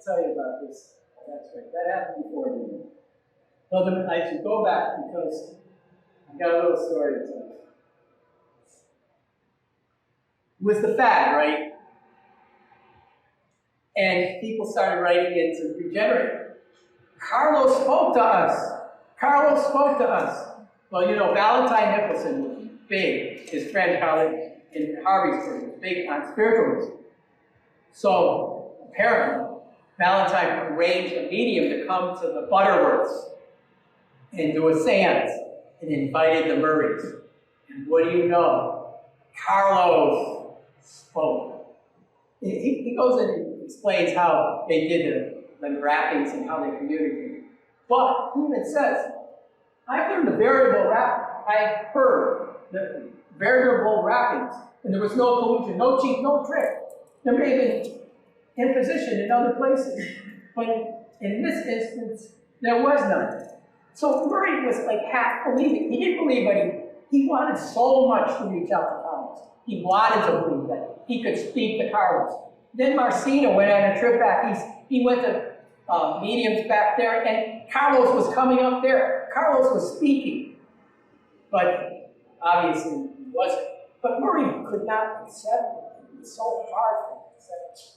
tell you about this. That's right, that happened before, didn't it? Well, then I should go back because I've got a little story to tell you. It was the fad, right? And people started writing into Regenerate. Carlos spoke to us. Carlos spoke to us. Well, you know, Valentine Nicholson was big. His friend Carly in Harvey's was big on spiritualism. So apparently, Valentine arranged a medium to come to the Butterworths and do a seance and invited the Murrays. And what do you know? Carlos spoke. He goes and explains how they did the rappings and how they communicated. But he even says, I heard the variable rap. I heard the variable rappings, and there was no collusion, no cheat, no trick. There may have been imposition in other places, but in this instance, there was none. So Murray was like half believing. He didn't believe, but he wanted so much to reach out to Carlos. He wanted to believe that he could speak to Carlos. Then Marcina went on a trip back. He went to mediums back there, and Carlos was coming up there. Carlos was speaking, but obviously he wasn't. But Murray could not accept it. It was so hard for him to accept it.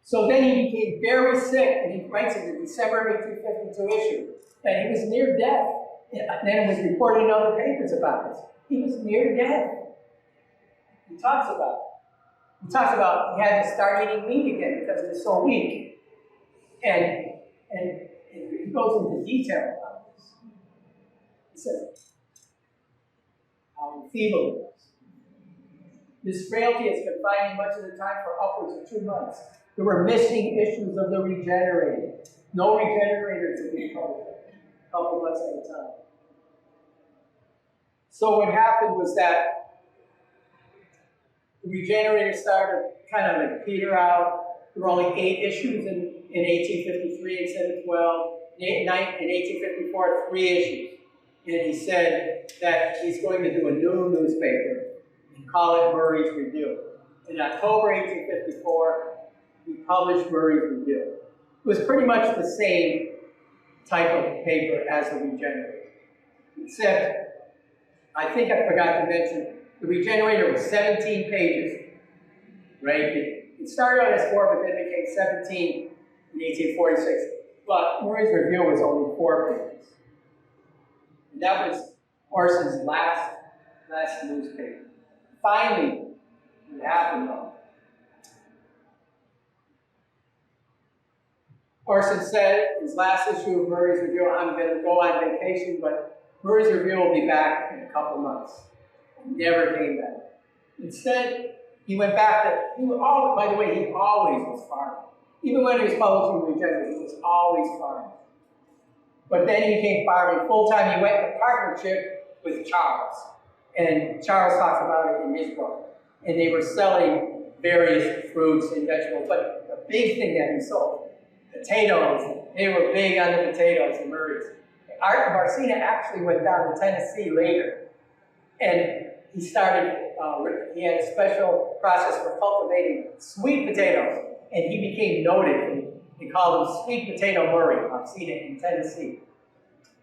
So then he became very sick, and he writes in the December 1852 issue that he was near death. And then it was reported in other papers about this. He was near death. He talks about he had to start eating meat again because he was so weak. And he goes into detail about this. He says how feeble he was. This frailty is confined him much of the time for upwards of 2 months. There were missing issues of the Regenerator. No Regenerator to be published. A couple months at a time. So what happened was that the Regenerator started kind of like peter out. There were only 8 issues in 1853 instead of 12. In 1854, 3 issues. And he said that he's going to do a new newspaper and call it Murray's Review. In October 1854, he published Murray's Review. It was pretty much the same type of paper as the Regenerator, except I think I forgot to mention, the Regenerator was 17 pages, right? It started out as 4, but then became 17 in 1846. But Murray's Review was only 4 pages. And that was Orson's last newspaper. Finally, it happened though. Orson said in his last issue of Murray's Review, I'm going to go on vacation, but Murray's Review will be back in a couple months. He never came back. Instead, he went back to, by the way, he always was farming. Even when he was publishing Regenerator, he was always farming. But then he became farming full-time. He went into partnership with Charles. And Charles talks about it in his book. And they were selling various fruits and vegetables. But the big thing that he sold, potatoes. They were big on the potatoes, the Murrays. Art Marcina actually went down to Tennessee later. And he started, he had a special process for cultivating sweet potatoes. And he became noted. They called him Sweet Potato Murray, Marcina in Tennessee.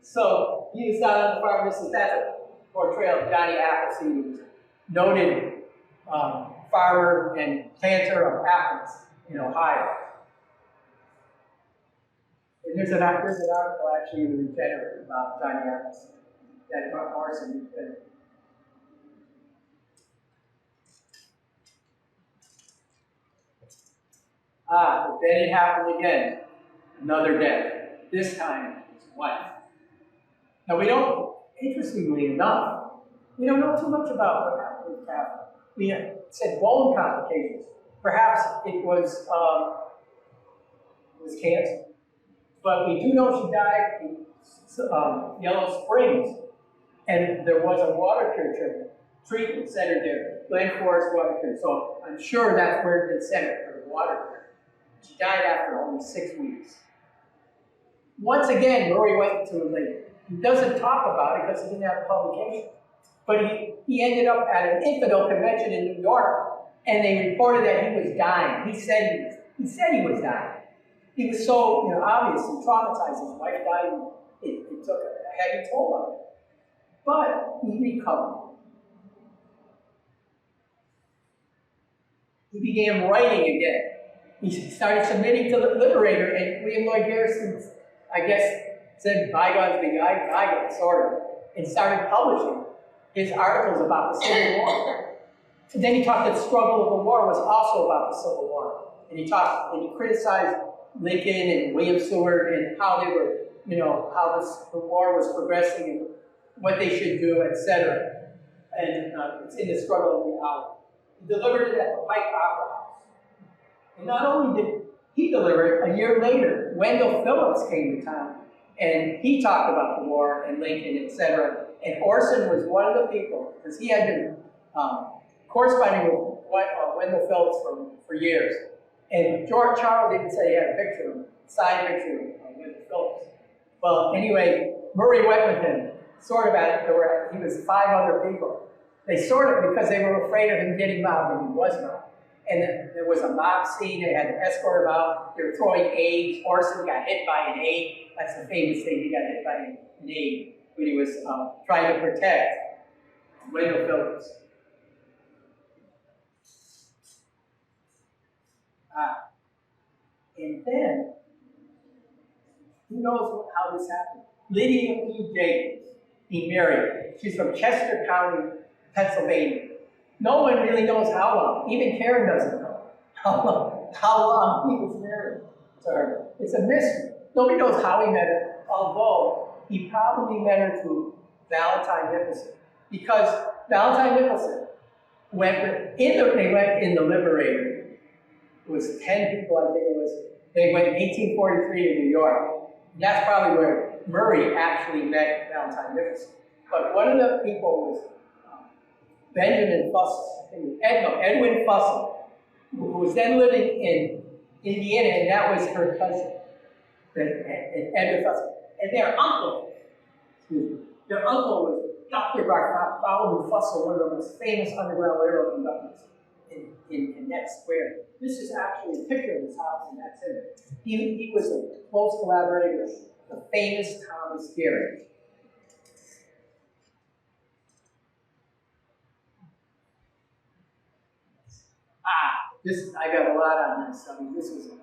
So he was out on the farm. That's a portrayal of Johnny Appleseed, who was a noted farmer and planter of apples in Ohio. And there's an article actually in the Regenerator about Johnny Appleseed that Morrison did. But then it happened again. Another death. This time, his wife. Now we don't, interestingly enough, we don't know too much about what happened with Catherine. We said bone complications. Perhaps it was cancer. But we do know she died in Yellow Springs. And there was a water cure treatment center there, Glen Forest Water Cure. So I'm sure that's where they sent her for the water cure. She died after only 6 weeks. Once again, Murray went into a lake. He doesn't talk about it because he didn't have a publication. But he ended up at an infidel convention in New York, and they reported that he was dying. He said he was dying. He was so, obviously traumatized. His wife died, and it took a heavy toll on him. But he recovered. He began writing again. He started submitting to the Liberator, and William Lloyd Garrison, I guess, said bygones be bygones, sort of, and started publishing his articles about the Civil War. And then he talked that the struggle of the war was also about the Civil War. And he criticized Lincoln and William Seward and how they were, how the war was progressing and what they should do, etc. And it's in the struggle of the hour. He delivered it at the Pike Opera House. And not only did he deliver it, a year later, Wendell Phillips came to town, and he talked about the war and Lincoln, etc. And Orson was one of the people, because he had been corresponding with Wendell Phillips for years. And George Charles even said he had a picture of him, signed picture of Wendell Phillips. Well, anyway, Murray went with him, sort of he was 5 other people. They sort of, because they were afraid of him getting mobbed, and he was not. And there was a mob scene, they had to escort him out, they were throwing eggs, Orson got hit by an egg. That's the famous thing, he got hit by an egg when he was trying to protect Wendell Phillips. And then, who knows how this happened? Lydia E. Jacobs, he married. She's from Chester County, Pennsylvania. No one really knows how long. Even Karen doesn't know how long he was married to her. It's a mystery. Nobody knows how he met her, although he probably met her through Valentine Nicholson. Because Valentine Nicholson went in the Liberator. It was 10 people, I think it was. They went in 1843 to New York. And that's probably where Murray actually met Valentine Nicholson. But one of the people was Benjamin Fussell, Edwin Fussell, who was then living in Indiana, and that was her cousin, Edwin Fussell. And their uncle was Dr. Bartholomew Fussell, one of the most famous Underground Railroad conductors in Connect Square. This is actually a picture of his house, and that's him. He was a close collaborator with the famous Thomas Garrett. I got a lot on this. I mean, this was the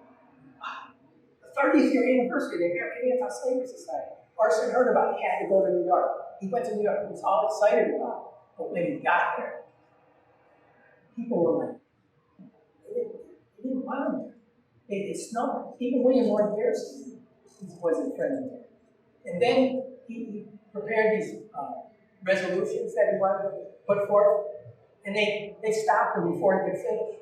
30th year anniversary of the American Anti-Slavery Society. Orson heard about it. He had to go to New York. He went to New York. He was all excited about it. But when he got there, people were like, they didn't want him there. They snubbed him. Even William Lloyd Garrison wasn't friendly there. And then he prepared these resolutions that he wanted to put forth, and they stopped him before he could finish.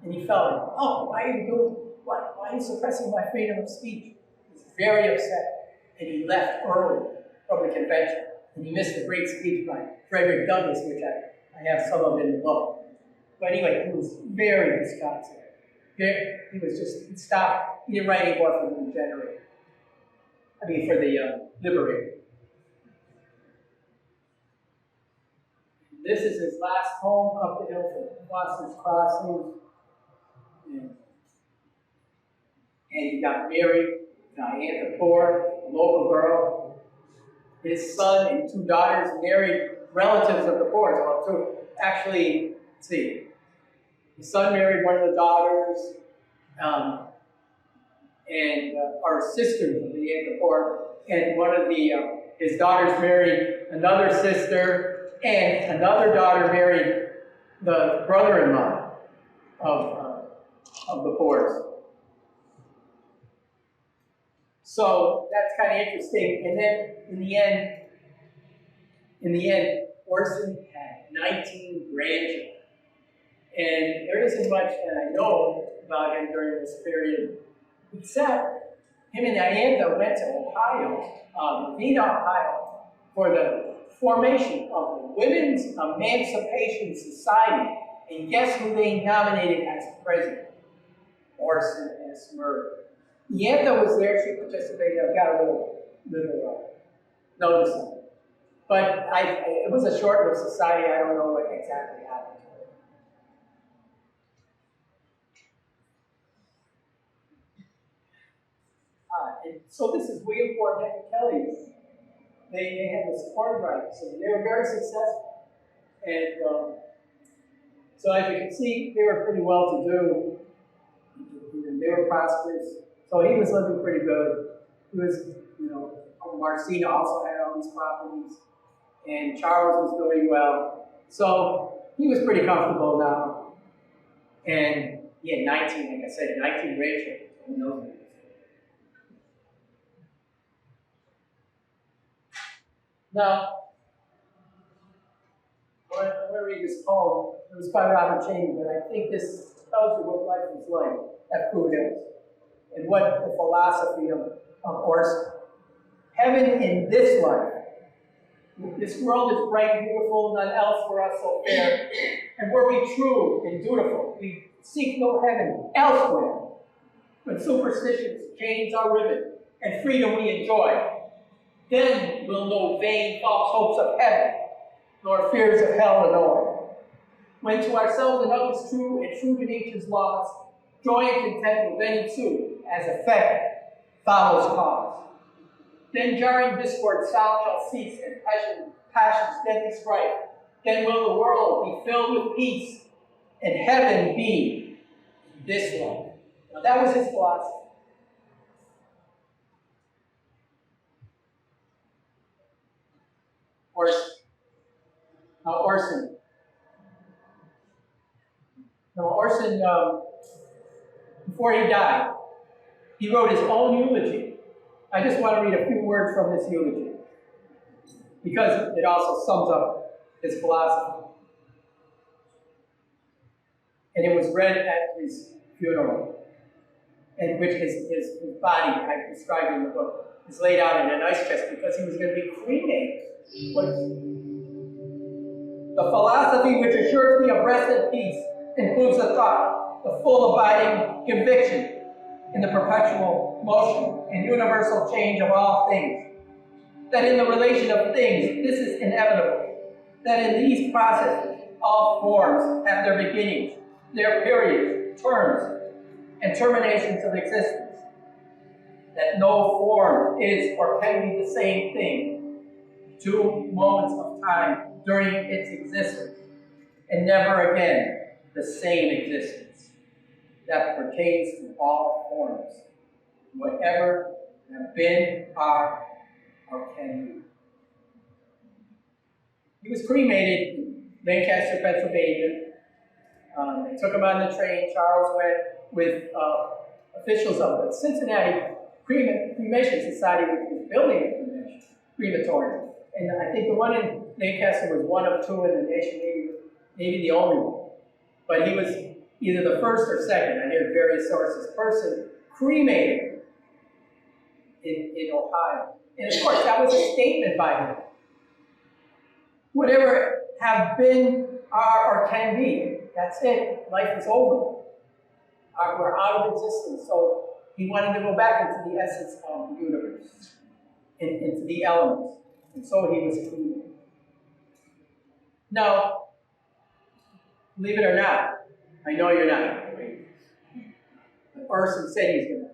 And he felt like, oh, why are you doing, why are you suppressing my freedom of speech? He was very upset, and he left early from the convention. And he missed a great speech by Frederick Douglass, which I have some of in the book. But anyway, he was very disconsolate. He was just, he stopped. He didn't write anymore for the Regenerator. I mean, for the Liberator. This is his last home up the hill from Foster's Crossing. And he got married, Diantha Poor, a local girl. His son and 2 daughters married relatives of the Poors. Well, so actually, let's see. His son married one of the daughters, or sisters of Diantha Poor, and one of his daughters married another sister, and another daughter married the brother-in-law of the Poors. So that's kind of interesting. And then in the end, Orson had 19 grandchildren. And there isn't much that I know about him during this period, except him and Diantha went to Ohio, Lavina, Ohio, for the formation of the Women's Emancipation Society. And guess who they nominated as president? Orson S. Murray. Diantha was there, she participated. I've got a little notice on it. But it was a short-lived society. I don't know what exactly happened to it. And so this is William Ford Henry Kelly. They had this corn grinder, so they were very successful. And so as you can see, they were pretty well-to-do. They were prosperous. So he was living pretty good. He was, you know, Marcina also had all these properties. And Charles was doing well. So he was pretty comfortable now. And he had 19, like I said, 19 grandchildren in those days. Now, I'm going to read this poem. It was by Robert Cheney, but I think this tells you what life was like at Pruitt Hills and what the philosophy of Orson. Heaven in this life. This world is bright and beautiful, none else for us so fair. And were we true and dutiful, we seek no heaven elsewhere. When superstitions chains our ribbon and freedom we enjoy, then will no vain false hopes of heaven, nor fears of hell annoy. When to ourselves and others true and true to nature's laws, joy and content will then ensue, as effect follows cause. Then jarring discord sound shall cease, and passion's deadly strife. Then will the world be filled with peace, and heaven be this life. Now that was his philosophy. Orson. Now Orson, before he died, he wrote his own eulogy. I just want to read a few words from this eulogy, because it also sums up his philosophy. And it was read at his funeral, in which his body, I described in the book, is laid out in an ice chest because he was going to be cremated. The philosophy which assures me of rest and peace includes the thought, the full abiding conviction in the perpetual motion and universal change of all things. That in the relation of things, this is inevitable. That in these processes, all forms have their beginnings, their periods, terms, and terminations of existence. That no form is or can be the same thing 2 moments of time during its existence, and never again the same existence that pertains to all forms, whatever have been, are, or can be. He was cremated in Lancaster, Pennsylvania. They took him on the train. Charles went with officials of the Cincinnati Cremation Society, which was building a crematorium. And I think the one in Lancaster was one of 2 in the nation, maybe the only one. But he was either the first or second, I hear various sources, person cremated in Ohio. And of course, that was a statement by him. Whatever have been, are, or can be, that's it. Life is over. We're out of existence. So he wanted to go back into the essence of the universe, into the elements. And so he was cremated. Now, believe it or not, I know you're not. The person said he's going to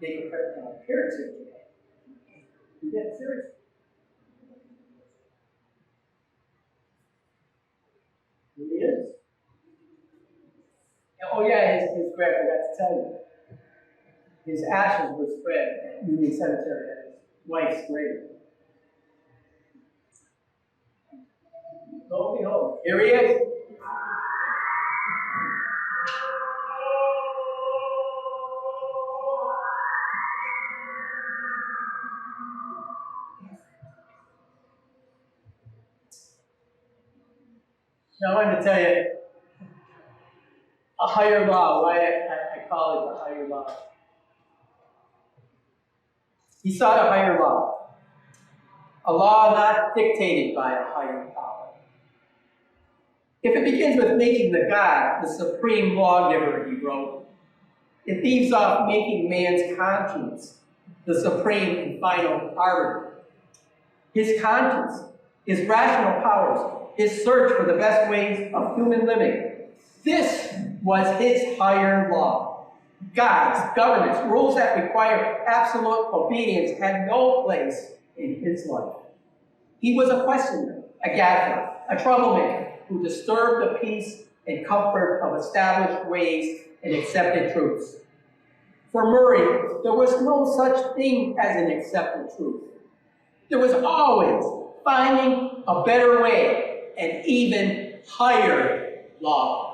make an appearance here today. He did, seriously. He is. Oh yeah, his grave, I forgot to tell you. His ashes were spread at Union Cemetery at his wife's grave. Lo and behold, here he is. Now I wanted to tell you a higher law, why I call it the higher law. He sought a higher law, a law not dictated by a higher power. If it begins with making the God the supreme lawgiver, he wrote, it leaves off making man's conscience the supreme and final arbiter. His conscience his rational powers, his search for the best ways of human living. This was his higher law. Gods, governments, rules that require absolute obedience had no place in his life. He was a questioner, a gatherer, a troublemaker who disturbed the peace and comfort of established ways and accepted truths. For Murray, there was no such thing as an accepted truth. There was always finding a better way, an even higher law.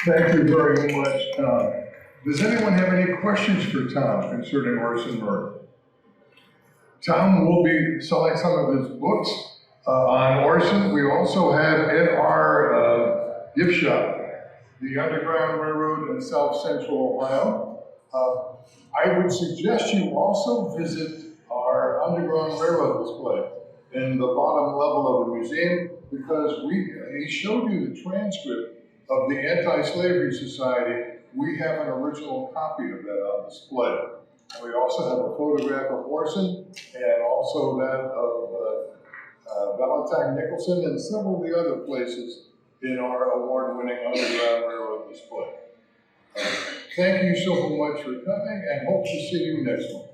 Thank you very much, Tom. Does anyone have any questions for Tom concerning Orson Murray? Tom will be selling some of his books on Orson. We also have in our gift shop the Underground Railroad in South Central Ohio. I would suggest you also visit our Underground Railroad display in the bottom level of the museum, because he showed you the transcript of the Anti-Slavery Society. We have an original copy of that on display. And we also have a photograph of Orson and also that of Valentine Nicholson and several of the other places in our award-winning Underground Railroad display. Thank you so much for coming, and hope to see you next month.